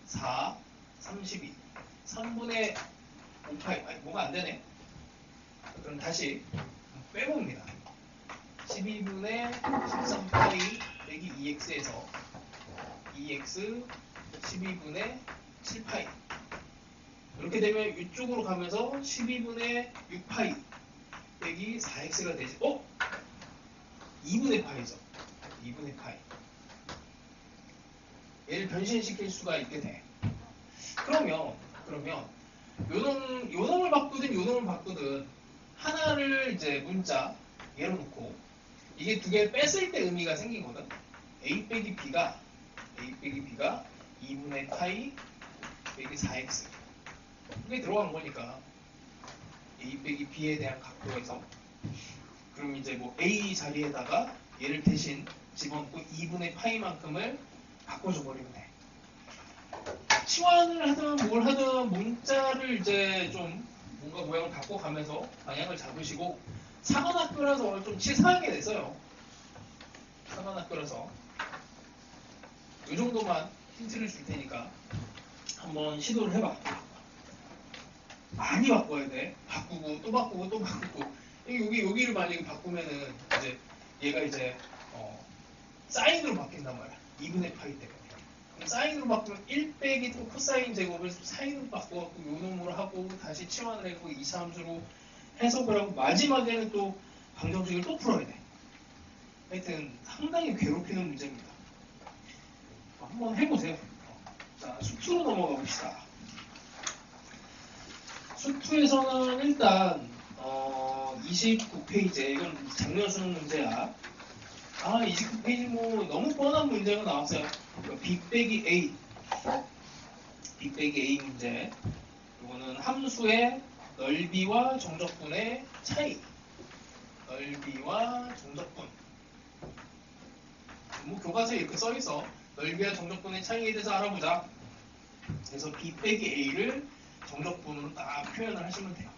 4 32 3분의 5파이 뭐가 안 되네. 그럼 다시 빼봅니다. 12분의 13파이 빼기 2x에서 2x 12분의 7파이 이렇게 되면 이쪽으로 가면서 12분의 6파이 빼기 4x가 되지. 2분의 파이죠. 2분의 파이. 얘를 변신시킬 수가 있게 돼. 그러면 요 놈을 바꾸든 요 놈을 바꾸든 하나를 이제 문자 얘로 놓고 이게 두 개 뺐을 때 의미가 생기거든. a 빼기 b가 2분의 파이 빼기 4x 이게 들어간 거니까 a 빼기 b에 대한 각도에서 그럼 이제 뭐 a 자리에다가 얘를 대신 집어넣고 2분의 파이만큼을 바꿔줘 버리면 돼. 치환을 하든 뭘 하든 문자를 이제 좀 뭔가 모양을 바꿔가면서 방향을 잡으시고 사관학교라서 좀 치사하게 됐어요. 사관학교라서 이 정도만 힌트를 줄 테니까 한번 시도를 해봐. 많이 바꿔야 돼. 바꾸고 또 바꾸고 또 바꾸고 여기를 만약에 바꾸면은 이제 얘가 이제 사인으로 바뀐단 말이야. 2분의 파이 때문에. 사인으로 바꾸면 1 빼기 또 코사인 제곱을 사인으로 바꿔갖고 요 놈으로 하고 다시 치환을 해고 2차 함수로 해석을 하고 마지막에는 또 방정식을 또 풀어야 돼. 하여튼 상당히 괴롭히는 문제입니다. 한번 해보세요. 자, 수투로 넘어가 봅시다. 수투에서는 일단 29페이지 이건 작년 수능 문제야. 29페이지 뭐 너무 뻔한 문제가 나왔어요. B 빼기 A 문제. 이거는 함수의 넓이와 정적분의 차이. 넓이와 정적분. 뭐 교과서에 이렇게 써있어. 넓이와 정적분의 차이에 대해서 알아보자. 그래서 B 빼기 A를 정적분으로 딱 표현을 하시면 돼요.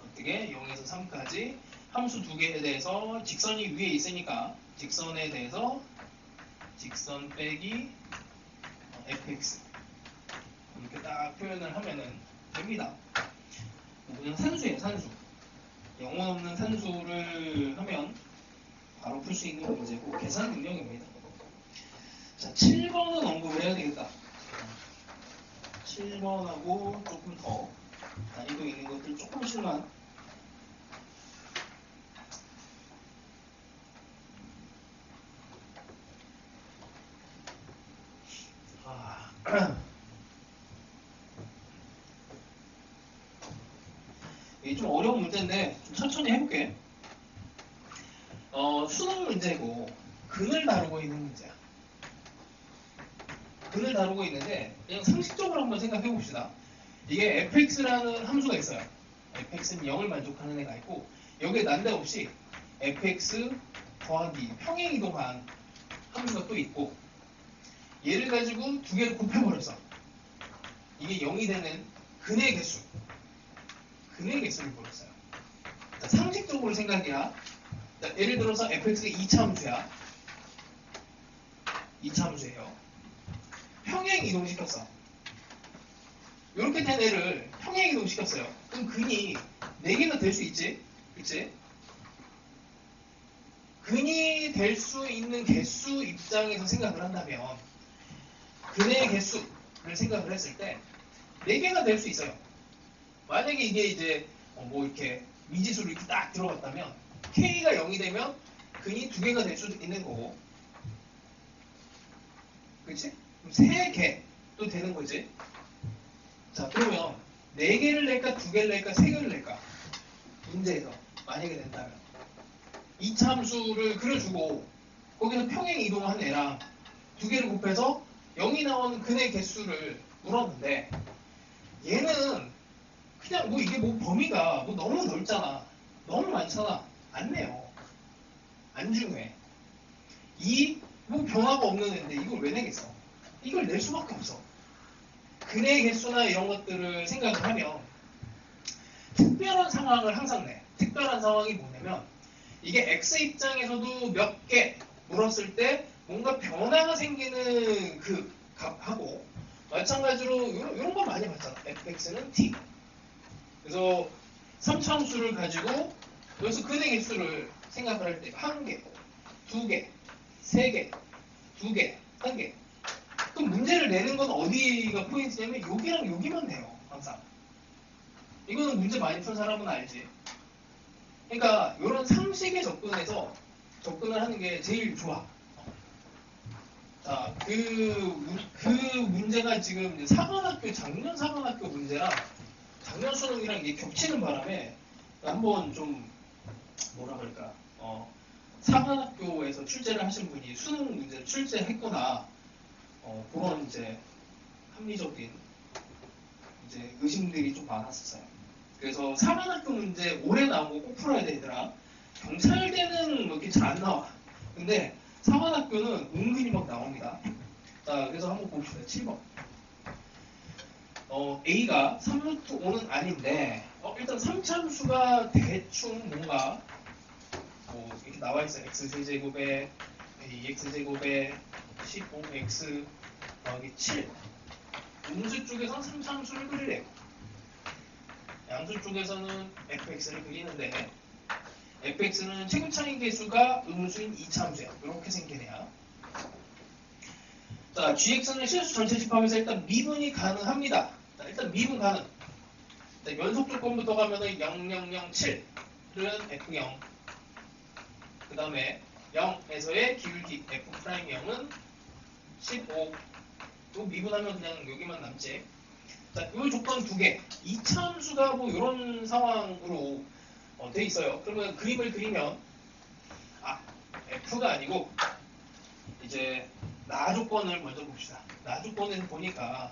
어떻게? 0에서 3까지 함수 두 개에 대해서 직선이 위에 있으니까 직선에 대해서 직선 빼기 fx 이렇게 딱 표현을 하면은 됩니다. 그냥 산수예요, 산수. 영혼 없는 산수를 하면 바로 풀 수 있는 문제고 계산 능력입니다. 자, 7번은 언급을 해야 되겠다. 7번하고 조금 더 난이도 있는 것들 조금씩만. 이게 좀 어려운 문제인데 좀 천천히 해볼게. 수능 문제고 근을 다루고 있는 문제야. 근을 다루고 있는데 그냥 상식적으로 한번 생각해 봅시다. 이게 fx라는 함수가 있어요. fx는 0을 만족하는 애가 있고 여기에 난데없이 fx 더하기 평행이동한 함수가 또 있고 얘를 가지고 두 개를 곱해버렸어. 이게 0이 되는 근의 개수. 근의 개수를 물었어요. 자, 상식적으로 생각이야. 자, 예를 들어서 fx가 2차 함수야. 2차 함수예요. 평행 이동시켰어. 이렇게 된 애를 평행 이동시켰어요. 그럼 근이 4개가 될 수 있지? 그치? 근이 될 수 있는 개수 입장에서 생각을 한다면 근의 개수를 생각을 했을 때 4개가 될 수 있어요. 만약에 이게 이제 뭐 이렇게 미지수로 이렇게 딱 들어갔다면 K가 0이 되면 근이 2개가 될 수도 있는 거고 그치? 그럼 3개도 되는 거지. 자, 그러면 4개를 낼까 2개를 낼까 3개를 낼까? 문제에서 만약에 된다면 2차 함수를 그려주고 거기서 평행 이동한 애랑 2개를 곱해서 0이 나오는 근의 개수를 물었는데 얘는 그냥 뭐 이게 뭐 범위가 뭐 너무 넓잖아. 너무 많잖아. 안 내요. 안 중요해. 이 뭐 변화가 없는 애인데 이걸 왜 내겠어? 이걸 낼 수밖에 없어. 근의 개수나 이런 것들을 생각을 하면 특별한 상황을 항상 내. 특별한 상황이 뭐냐면 이게 X 입장에서도 몇 개 물었을 때 뭔가 변화가 생기는 그 값하고 마찬가지로 이런 거 많이 봤잖아. fx는 t. 그래서 3차함수를 가지고 여기서 근의 개수를 생각을 할 때 1개, 2개, 3개, 2개, 1개. 그럼 문제를 내는 건 어디가 포인트냐면 여기랑 여기만 내요. 항상. 이거는 문제 많이 푼 사람은 알지. 그러니까 이런 상식에 접근을 하는 게 제일 좋아. 자, 그 문제가 지금 작년 사관학교 문제랑 작년 수능이랑 이게 겹치는 바람에 한번 좀 뭐라 그럴까 사관학교에서 출제를 하신 분이 수능 문제를 출제했구나 그런 이제 합리적인 이제 의심들이 좀 많았었어요. 그래서 사관학교 문제 올해 나오고 꼭 풀어야 되더라. 경찰대는 뭐 이렇게 잘 안 나와. 근데 사관학교는 은근히 막 나옵니다. 자, 그래서 한번 봅시다. 7번. A가 3루트 5는 아닌데 일단 3참수가 대충 뭔가 뭐 이렇게 나와 있어요. x제곱에 ax제곱에 15x 더하기 7. 음수 쪽에서는 3참수를 그리래요. 양수 쪽에서는 fx를 그리는데 fx는 최고차인 개수가 음수인 2참수야. 이렇게 생긴 애야. 자, gx는 실수 전체 집합에서 일단 미분이 가능합니다. 자, 일단 미분 가능. 자, 연속 조건부터 가면은 0007은 f0. 그 다음에 0에서의 기울기 f'0은 15. 또 미분하면 그냥 여기만 남지. 자, 이 조건 2개. 2차함수가 뭐 이런 상황으로 돼 있어요. 그러면 그림을 그리면 f가 아니고 이제 나 조건을 먼저 봅시다. 나 조건에서 보니까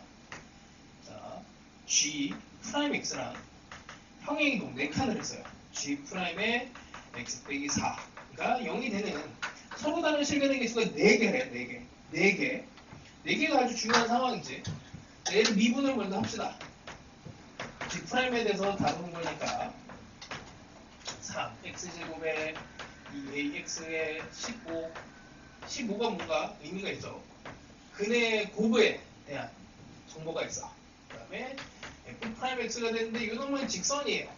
자, G'X랑 평행이동 4칸을 했어요. G'의 X 빼기 4가 0이 되는 서로 다른 실근의 개수가 4개래. 4개. 4개. 4개가 아주 중요한 상황이지. 얘를 미분을 먼저 합시다. G'에 대해서 다루는 거니까 3, X제곱에 2AX에 15 15가 뭔가 의미가 있죠. 근의 곱에 대한 정보가 있어. 그 다음에 f'x가 되는데 이놈은 직선이에요.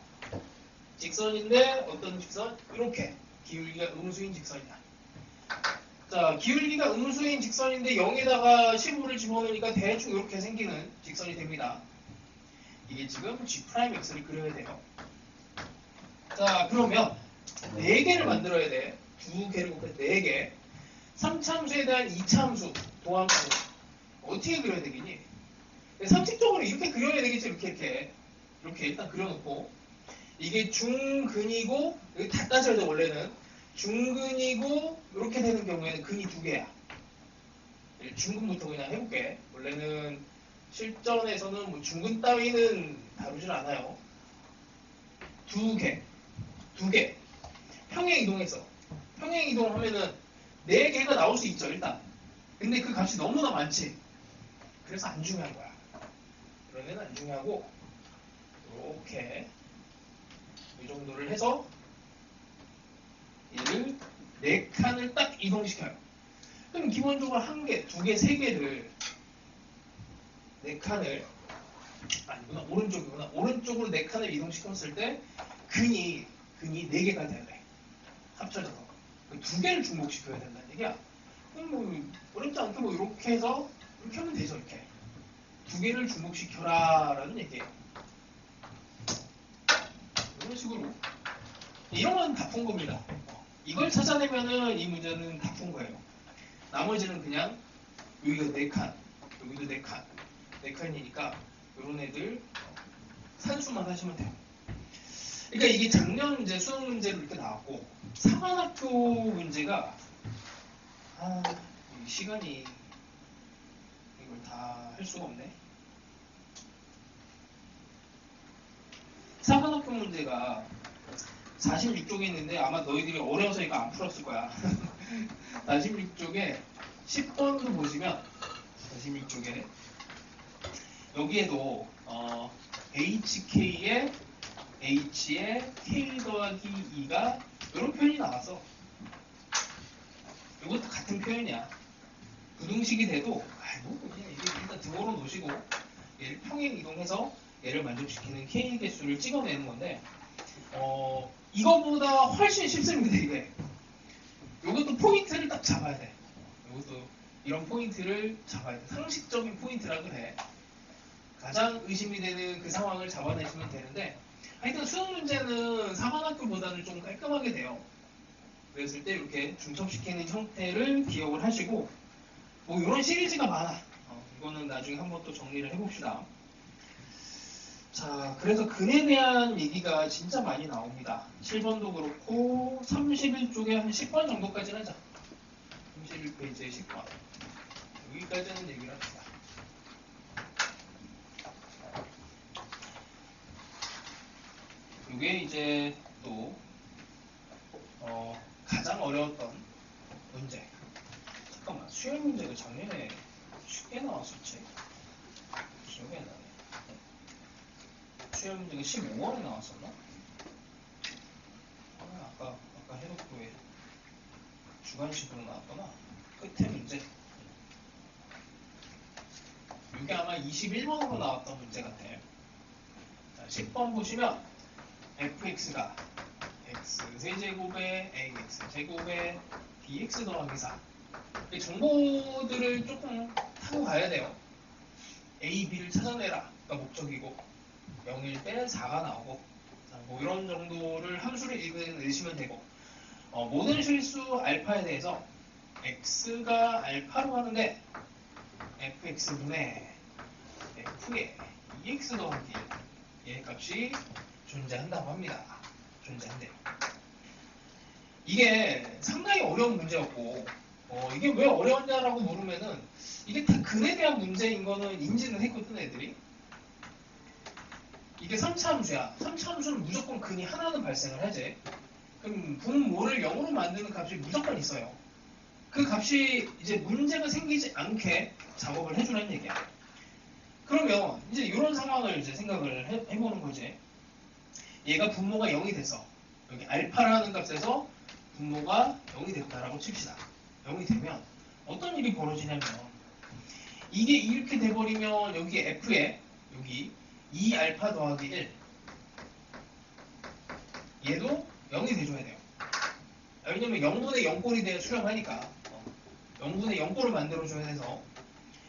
직선인데 어떤 직선? 이렇게 기울기가 음수인 직선이야. 자, 기울기가 음수인 직선인데 0에다가 15를 집어넣으니까 대충 이렇게 생기는 직선이 됩니다. 이게 지금 G'X를 그려야 돼요. 자, 그러면 4개를 만들어야 돼. 2개를 곱해 4개. 3차함수에 대한 2차함수, 도함수. 어떻게 그려야 되겠니? 상식적으로 이렇게 그려야 되겠지. 이렇게 일단 그려놓고. 이게 중근이고, 여기 다 따져야 돼, 원래는. 중근이고, 이렇게 되는 경우에는 근이 2개야. 중근부터 그냥 해볼게. 원래는 실전에서는 뭐 중근 따위는 다루질 않아요. 2개. 평행 이동했어. 평행 이동하면은 4개가 나올 수 있죠, 일단. 근데 그 값이 너무나 많지. 그래서 안 중요한 거야. 그런 애는 안 중요하고, 이렇게 이 정도를 해서 얘를 4칸을 딱 이동시켜요. 그럼 기본적으로 1개, 2개, 3개를 4칸을 아니구나, 오른쪽이구나. 오른쪽으로 4칸을 이동시켰을 때 근이 4개가 돼야 돼. 합쳐져서. 2개를 중복시켜야 된다는 얘기야. 그럼 뭐 어렵지 않게 뭐 이렇게 해서 이렇게 하면 되죠. 이렇게 2개를 중복시켜라 라는 얘기예요. 이런 식으로 이런 건 다 푼 겁니다. 이걸 찾아내면은 이 문제는 다 푼 거예요. 나머지는 그냥 여기가 4칸, 여기도 4칸, 4칸이니까 이런 애들 산수만 하시면 돼요. 그러니까 이게 작년 이제 수능 문제로 이렇게 나왔고, 사관학교 문제가 시간이 이걸 다 할 수가 없네. 사관학교 문제가 46쪽에 있는데 아마 너희들이 어려워서 이거 안 풀었을 거야. 46쪽에 10번도 보시면 46쪽에 여기에도 HK에 H에 K 더하기 2가 이런 표현이 나왔어. 이것도 같은 표현이야. 부등식이 돼도 그냥 이게 일단 등호로 놓으시고 얘를 평행 이동해서 얘를 만족시키는 K 개수를 찍어내는 건데 이거보다 훨씬 쉽습니다. 이게 이것도 포인트를 딱 잡아야 돼. 이것도 이런 포인트를 잡아야 돼. 상식적인 포인트라 그래. 가장 의심이 되는 그 상황을 잡아내시면 되는데, 하여튼 수능 문제는 사관학교보다는 좀 깔끔하게 돼요. 그랬을 때 이렇게 중첩시키는 형태를 기억을 하시고, 뭐 이런 시리즈가 많아. 이거는 나중에 한번 또 정리를 해봅시다. 자, 그래서 근에 대한 얘기가 진짜 많이 나옵니다. 7번도 그렇고 31쪽에 한 10번 정도까지는 하자. 31페이지에 10번. 여기까지는 얘기를 합시다. 이게 이제 또 가장 어려웠던 문제. 잠깐만, 수행 문제가 작년에 쉽게 나왔었지? 기억이 안 나네. 수행 문제가 15원에 나왔었나? 아까 해독도에 주관식으로 나왔구나. 끝에 문제. 이게 아마 21번으로 나왔던 문제 같아요. 자, 10번 보시면 fx가 x세제곱에 ax제곱에 bx 더하기 4. 이 정보들을 조금 타고 가야 돼요. a, b를 찾아내라 가 목적이고 0일 때는 4가 나오고, 자, 뭐 이런 정도를 함수를 읽으시면 되고, 모든 실수 알파에 대해서 x가 알파로 하는데 fx분의 f의 2x 더하기 1, 얘 값이 존재한다고 합니다. 존재한대요. 이게 상당히 어려운 문제였고, 이게 왜 어려웠냐라고 물으면은 이게 다 근에 대한 문제인 거는 인지는 했거든, 애들이. 이게 3차 함수야. 3차 함수는 무조건 근이 하나는 발생을 하지. 그럼 분모를 0으로 만드는 값이 무조건 있어요. 그 값이 이제 문제가 생기지 않게 작업을 해주라는 얘기야. 그러면 이제 이런 상황을 이제 생각을 해보는 거지. 얘가 분모가 0이 돼서 여기 알파라는 값에서 분모가 0이 됐다라고 칩시다. 0이 되면 어떤 일이 벌어지냐면, 이게 이렇게 돼버리면 여기 f에 여기 2알파 더하기 1, 얘도 0이 돼줘야 돼요. 왜냐면 0분의 0꼴이 돼야 수렴하니까 0분의 0꼴을 만들어줘야 해서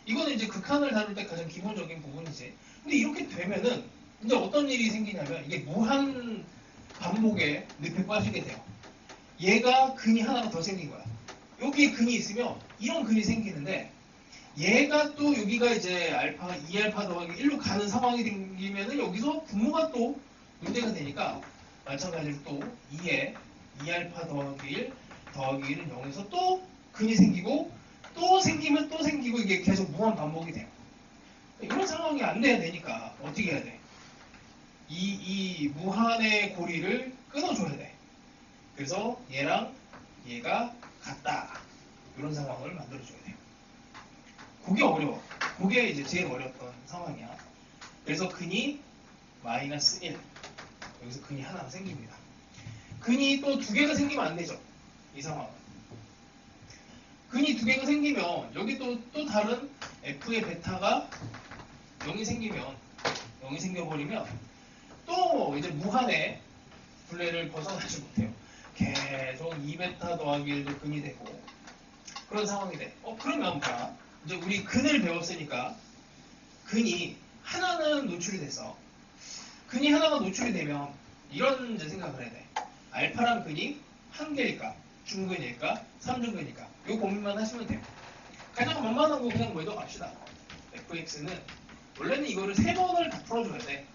이거는 이제 극한을 다룰 때 가장 기본적인 부분이지. 근데 이렇게 되면은 이제 어떤 일이 생기냐면 이게 무한 반복의 늪에 빠지게 돼요. 얘가 근이 하나가 더 생긴 거야. 여기에 근이 있으면 이런 근이 생기는데 얘가 또 여기가 이제 알파 2알파 더하기 1로 가는 상황이 생기면은 여기서 분모가 또 문제가 되니까 마찬가지로 또 2에 2알파 더하기 1 더하기 1은 0에서 또 근이 생기고 또 생기면 또 생기고 이게 계속 무한 반복이 돼요. 이런 상황이 안 돼야 되니까 어떻게 해야 돼? 이 무한의 고리를 끊어줘야 돼. 그래서 얘랑 얘가 같다. 이런 상황을 만들어줘야 돼요. 그게 어려워. 그게 이제 제일 어려웠던 상황이야. 그래서 근이 마이너스 1. 여기서 근이 하나가 생깁니다. 근이 또 두 개가 생기면 안 되죠. 이 상황은. 근이 두 개가 생기면 여기 또 다른 f의 베타가 0이 생겨버리면 또 이제 무한의 굴레를 벗어나지 못해요. 계속 2베타 더하기 1도 근이 되고 그런 상황이 돼. 그러면 봐. 이제 우리 근을 배웠으니까 근이 하나는 노출이 됐어. 근이 하나가 노출이 되면 이런 이제 생각을 해야 돼. 알파랑 근이 한 개일까? 중근일까? 삼중근일까? 요 고민만 하시면 돼요. 가장 만만한 거 그냥 먼저 갑시다. fx는 원래는 이거를 세 번을 다 풀어줘야 돼.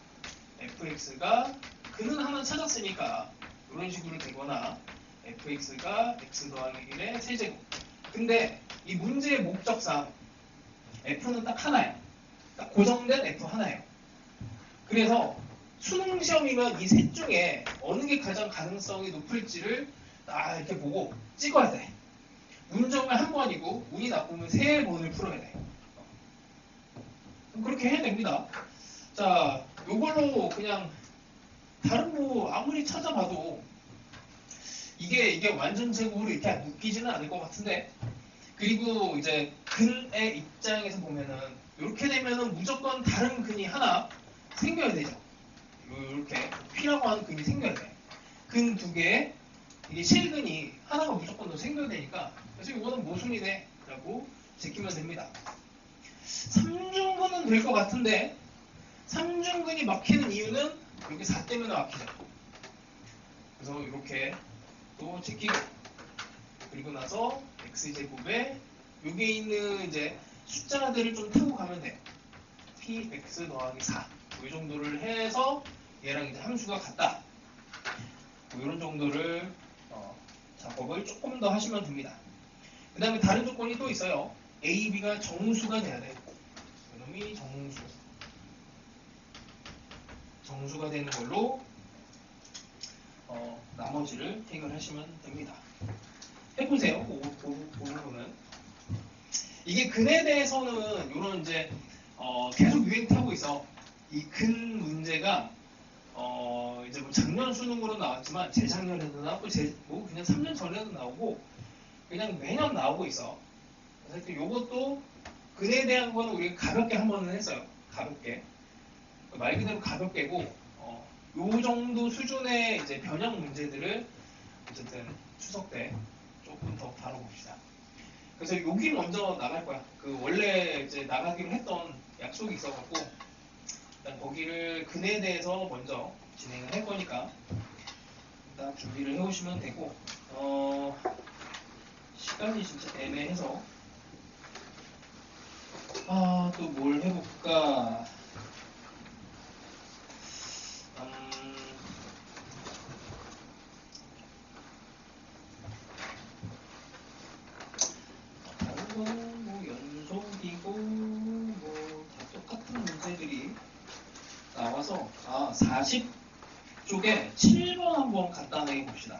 fx가 근은 하나 찾았으니까 이런 식으로 되거나 fx가 x 더하기 1의 세제곱. 근데 이 문제의 목적상 f는 딱 하나야. 딱 고정된 f 하나예요. 그래서 수능 시험이면 이 셋 중에 어느 게 가장 가능성이 높을지를 딱 이렇게 보고 찍어야 돼. 운 좋으면 한 번이고 운이 나쁘면 세 번을 풀어야 돼. 그렇게 해야 됩니다. 자, 요걸로 그냥 다른 뭐 아무리 찾아봐도 이게 완전 제곱으로 이렇게 묶이지는 않을 것 같은데, 그리고 이제 근의 입장에서 보면은 이렇게 되면은 무조건 다른 근이 하나 생겨야 되죠. 이렇게 P라고 하는 근이 생겨야 돼. 근 두 개에 이게 실근이 하나가 무조건 더 생겨야 되니까, 그래서 이거는 모순이네 라고 제끼면 됩니다. 3중근은 될 것 같은데 3중근이 막히는 이유는 여기 4 때문에 막히죠. 그래서 이렇게 또 제끼고, 그리고 나서 x제곱에 여기에 있는 이제 숫자들을 좀 타고 가면 돼. px 더하기 4. 이 정도를 해서 얘랑 이제 함수가 같다. 이런 정도를 작업을 조금 더 하시면 됩니다. 그 다음에 다른 조건이 또 있어요. a, b가 정수가 돼야 돼. 이놈이 정수가 되는 걸로 나머지를 해결하시면 됩니다. 해보세요. 그 부분은. 이게 근에 대해서는 이런 이제 계속 유행 타고 있어. 이 근 문제가 이제 뭐 작년 수능으로 나왔지만 재작년에도 나왔고 뭐 그냥 3년 전에도 나오고 그냥 매년 나오고 있어. 그래서 이것도 근에 대한 거는 우리가 가볍게 한 번은 했어요. 가볍게. 말 그대로 가볍게고 요 정도 수준의 이제 변형 문제들을 어쨌든 추석 때 조금 더 다뤄봅시다. 그래서 여기 먼저 나갈 거야. 그 원래 이제 나가기로 했던 약속이 있어갖고 일단 거기를 근에 대해서 먼저 진행을 할 거니까 일단 준비를 해오시면 되고 시간이 진짜 애매해서 또 뭘 해볼까? 다른 거는 뭐 연속이고 뭐 다 똑같은 문제들이 나와서 40쪽에 7번 한번 간단하게 봅시다.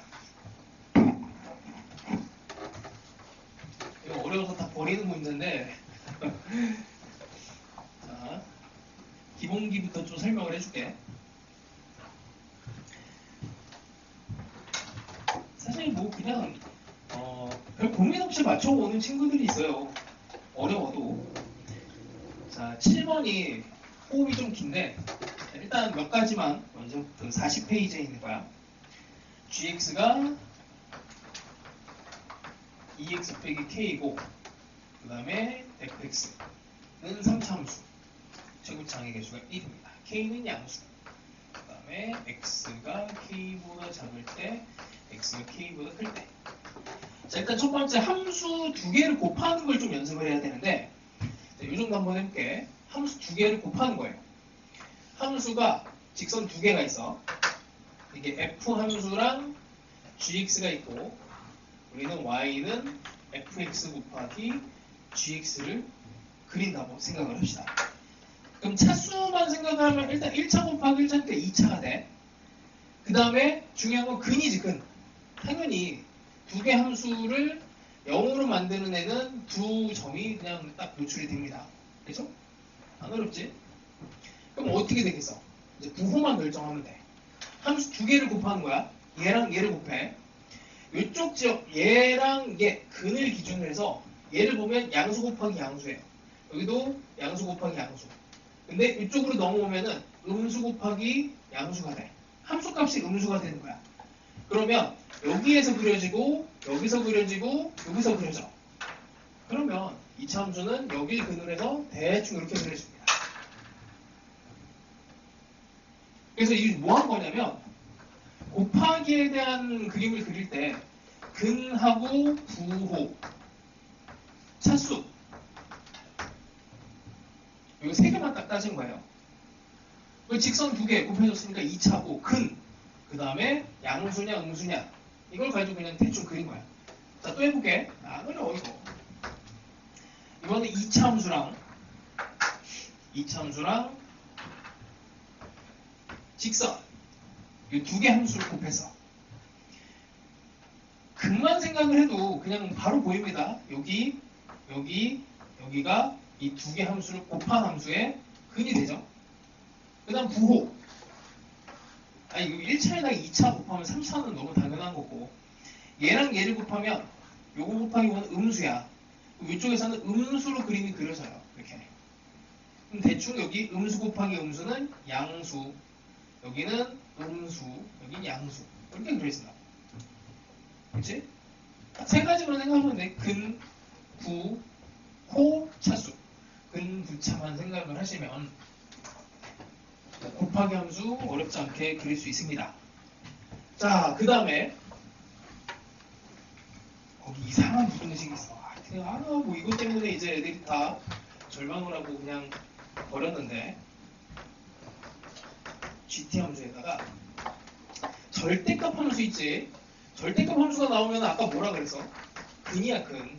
이거 어려워서 다 버리는 문제인데 자, 기본기부터 좀 설명을 해줄게. 사실 뭐 그냥 별 고민 없이 맞춰오는 친구들이 있어요. 어려워도. 자, 7번이 호흡이 좀 긴데 일단 몇 가지만 먼저 그 40페이지에 있는 거야. gx가 2x 빼기 k이고 그 다음에 fx는 3차 함수 최고창의 개수가 1입니다. k는 양수 그 다음에 x가 k보다 작을 때 x가 k보다 클 때. 자, 일단 첫 번째 함수 두 개를 곱하는 걸 좀 연습을 해야 되는데 이 정도 한번 해볼게. 함수 두 개를 곱하는 거예요. 함수가 직선 두 개가 있어. 이게 f 함수랑 gx가 있고 우리는 y는 fx 곱하기 gx를 그린다고 생각을 합시다. 그럼 차수만 생각하면 일단 1차 곱하기 1차니까 2차가 돼. 그 다음에 중요한 건 근이지, 근. 당연히 두 개 함수를 0으로 만드는 애는 두 점이 그냥 딱 노출이 됩니다. 그죠? 안 어렵지? 그럼 어떻게 되겠어? 이제 부호만 결정하면 돼. 함수 두 개를 곱하는 거야. 얘랑 얘를 곱해. 이쪽 지역 얘랑 얘 근을 기준으로 해서 얘를 보면 양수 곱하기 양수예요. 여기도 양수 곱하기 양수. 근데 이쪽으로 넘어오면은 음수 곱하기 양수가 돼. 함수 값이 음수가 되는 거야. 그러면 여기에서 그려지고 여기서 그려지고 여기서 그려져. 그러면 2차 함수는 여기를 근으로 해서 대충 이렇게 그려집니다. 그래서 이게 뭐 한 거냐면 곱하기에 대한 그림을 그릴 때 근하고 부호, 차수 이거 세 개만 딱 따진 거예요. 직선 두 개 곱해줬으니까 2차고 근, 그 다음에 양수냐 음수냐 이걸 가지고 그냥 대충 그린 거야. 자, 또 해볼게. 안 어려워 이거. 이번에 2차 함수랑 직선 이 두 개 함수를 곱해서 근만 생각을 해도 그냥 바로 보입니다. 여기가 이 두 개 함수를 곱한 함수의 근이 되죠. 그 다음 부호. 아니, 1차에다가 2차 곱하면 3차는 너무 당연한 거고 얘랑 얘를 곱하면 요거 곱하기 요거는 음수야. 이쪽에서는 음수로 그림이 그려져요. 이렇게. 그럼 대충 여기 음수 곱하기 음수는 양수, 여기는 음수, 여기는 양수 이렇게 그려진다. 그렇지? 세 가지만 생각하면 돼. 근, 부, 호, 차수. 근, 부, 차만 생각을 하시면 곱하기 함수 어렵지 않게 그릴 수 있습니다. 자, 그 다음에 거기 이상한 부등식이 있어. 뭐 이것 때문에 이제 애들이 다 절망을 하고 그냥 버렸는데 GT 함수에다가 절대값 함수 있지. 절대값 함수가 나오면 아까 뭐라 그랬어? 근이야, 근.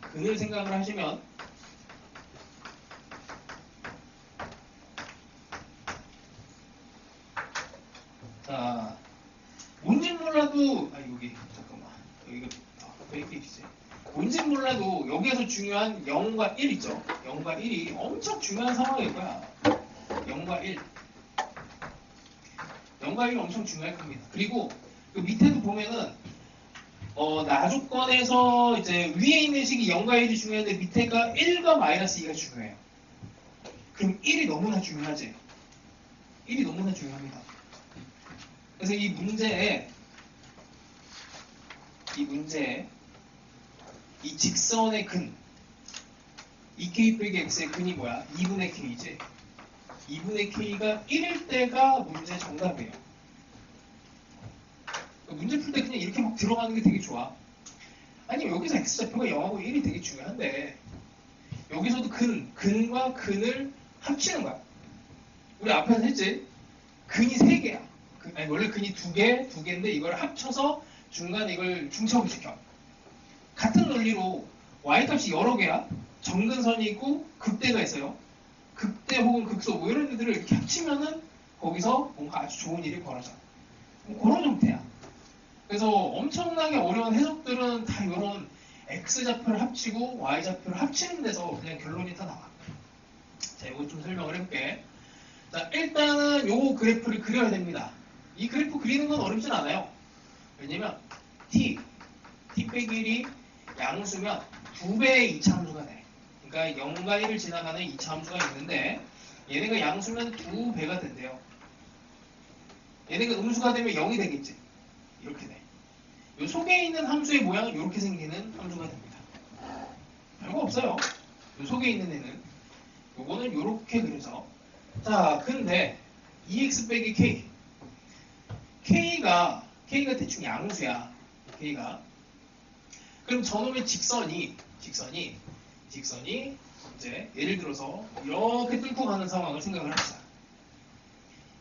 근을 생각을 하시면 자, 뭔진 몰라도 여기 잠깐만 여기가 베이직이지. 뭔진 몰라도 여기에서 중요한 0과 1 있죠. 0과 1이 엄청 중요한 상황일 거야. 0과 1 0과 1은 엄청 중요할 겁니다. 그리고 그 밑에도 보면은 나조건에서 이제 위에 있는 식이 0과 1이 중요한데 밑에가 1과 마이너스 2가 중요해요. 그럼 1이 너무나 중요하지. 1이 너무나 중요합니다. 그래서 이 문제에 이 직선의 근 2k 빼기 x의 근이 뭐야? 2분의 k지. 2분의 k가 1일 때가 문제 정답이에요. 문제 풀 때 그냥 이렇게 막 들어가는 게 되게 좋아. 아니 여기서 x좌표가 0하고 1이 되게 중요한데 여기서도 근과 근을 합치는 거야. 우리 앞에서 했지? 근이 3개야. 아니 원래 근이 2개인데 이걸 합쳐서 중간에 이걸 중첩을 시켜. 같은 논리로 y값이 여러 개야. 정근선이 있고 극대가 있어요. 극대 혹은 극소 뭐 이런 애들을 이렇게 합치면은 거기서 뭔가 아주 좋은 일이 벌어져. 그런 형태야. 그래서 엄청나게 어려운 해석들은 다 이런 x좌표를 합치고 y좌표를 합치는 데서 그냥 결론이 다 나와. 자, 이거 좀 설명을 해볼게. 자, 일단은 요 그래프를 그려야 됩니다. 이 그래프 그리는 건 어렵진 않아요. 왜냐면 t 빼기 1이 양수면 2배의 2차 함수가 돼. 그러니까 0과 1을 지나가는 2차 함수가 있는데 얘네가 양수면 2배가 된대요. 얘네가 음수가 되면 0이 되겠지. 이렇게 돼. 이 속에 있는 함수의 모양은 이렇게 생기는 함수가 됩니다. 별거 없어요. 이 속에 있는 애는 요거는 이렇게 그려서 자 근데 2x 빼기 k K가 대충 양수야. K가 그럼 저놈의 직선이 이제 예를 들어서 이렇게 뚫고 가는 상황을 생각을 합시다.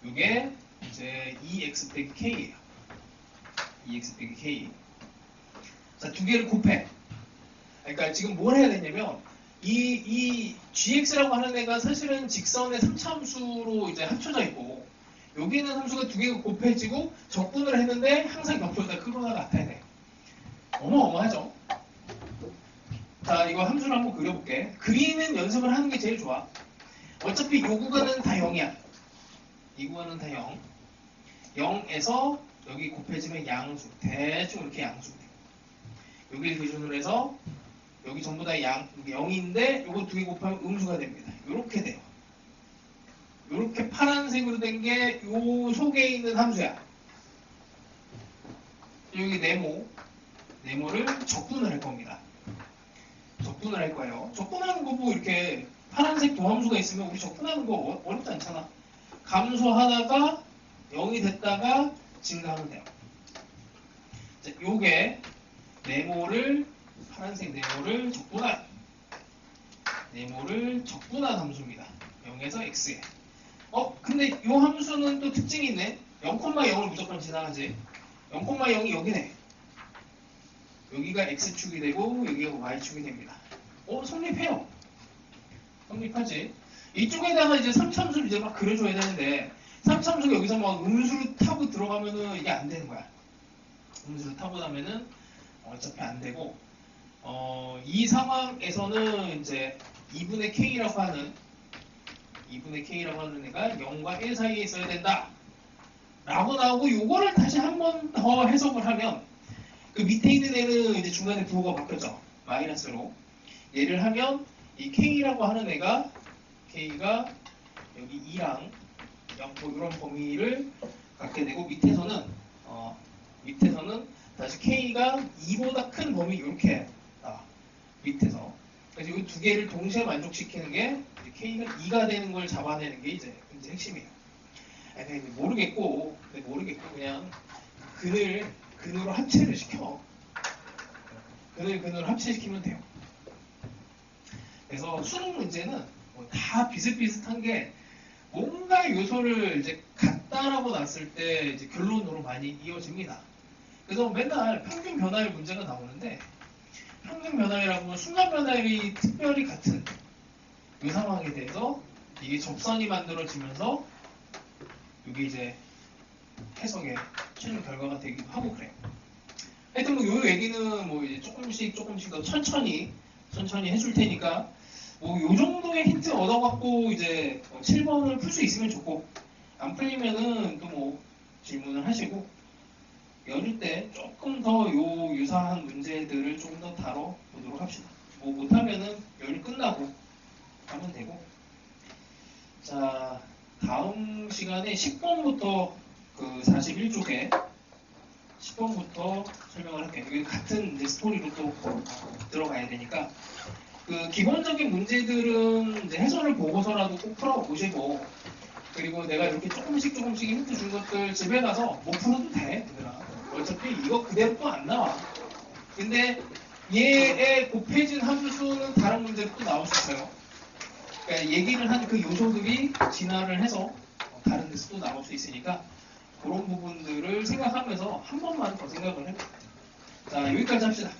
이게 이제 2x 빼기 k예요. 2x 빼기 k. 자, 두 개를 곱해. 그러니까 지금 뭘 해야 되냐면 이 gx라고 하는 애가 사실은 직선의 3차함수로 이제 합쳐져 있고 여기 있는 함수가 두 개가 곱해지고 적분을 했는데 항상 옆으로다 크로나 나타야 돼. 어마어마하죠? 자, 이거 함수를 한번 그려볼게. 그리는 연습을 하는 게 제일 좋아. 어차피 이 구간은 다 0이야. 이 구간은 다 0. 0에서 여기 곱해지면 양수. 대충 이렇게 양수가 돼. 여기를 기준으로 해서 여기 전부 다 0인데 요거 두 개 곱하면 음수가 됩니다. 요렇게 돼요. 요렇게 파란색으로 된 게 요 속에 있는 함수야. 여기 네모를 적분을 할 겁니다. 적분을 할 거예요. 적분하는 거 뭐 이렇게 파란색 도함수가 있으면 우리 적분하는 거 어렵지 않잖아. 감소하다가 0이 됐다가 증가하면 돼요. 자, 요게 파란색 네모를 적분한 함수입니다. 0에서 x에. 근데 요 함수는 또 특징이 있네. 0,0을 무조건 지나가지. 0,0이 여기네. 여기가 x축이 되고 여기가 y축이 됩니다. 성립해요. 성립하지. 이쪽에다가 이제 3참수를 이제 막 그려줘야 되는데 3참수가 여기서 막 음수를 타고 들어가면은 이게 안 되는 거야. 음수를 타고 나면은 어차피 안 되고 이 상황에서는 이제 2분의 k라고 하는 애가 0과 1 사이에 있어야 된다. 라고 나오고 요거를 다시 한 번 더 해석을 하면 그 밑에 있는 애는 이제 중간에 부호가 바뀌었죠. 마이너스로. 얘를 하면 이 k라고 하는 애가 k가 여기 2랑 0 이런 범위를 갖게 되고 밑에서는 다시 k가 2보다 큰 범위 이렇게 나와. 밑에서. 그래서 이 두 개를 동시에 만족시키는 게 k가 2가 되는 걸 잡아내는 게 이제 핵심이에요. 근데 모르겠고 그냥 근으로 합체를 시켜. 근으로 합체시키면 돼요. 그래서 수능 문제는 다 비슷비슷한 게 뭔가 요소를 이제 같다라고 놨을 때 이제 결론으로 많이 이어집니다. 그래서 맨날 평균 변화율 문제가 나오는데 평균 변화율이라고 하면 순간 변화율이 특별히 같은 이 상황에 대해서 이게 접선이 만들어지면서 이게 이제 해석의 최종 결과가 되기도 하고 그래요. 하여튼 뭐 요 얘기는 뭐 이제 조금씩 더 천천히 해줄 테니까 뭐 요 정도의 힌트 얻어갖고 이제 7번을 풀 수 있으면 좋고 안 풀리면은 또 뭐 질문을 하시고 연휴 때 조금 더 유사한 문제들을 조금 더 다뤄보도록 합시다. 뭐 못하면은 연휴 끝나고 하면 되고. 자, 다음 시간에 10번부터 그 41쪽에 10번부터 설명을 할게요. 이게 같은 이제 스토리로 또 들어가야 되니까 그 기본적인 문제들은 이제 해설을 보고서라도 꼭 풀어보시고 그리고 내가 이렇게 조금씩 힌트 준 것들 집에 가서 못 풀어도 돼. 얘들아. 어차피 이거 그대로 또 안 나와. 근데 얘의 곱해진 함수는 다른 문제로 또 나올 수 있어요. 그러니까 얘기를 한 그 요소들이 진화를 해서 다른 데서 또 나올 수 있으니까 그런 부분들을 생각하면서 한 번만 더 생각을 해볼게요. 자, 여기까지 합시다.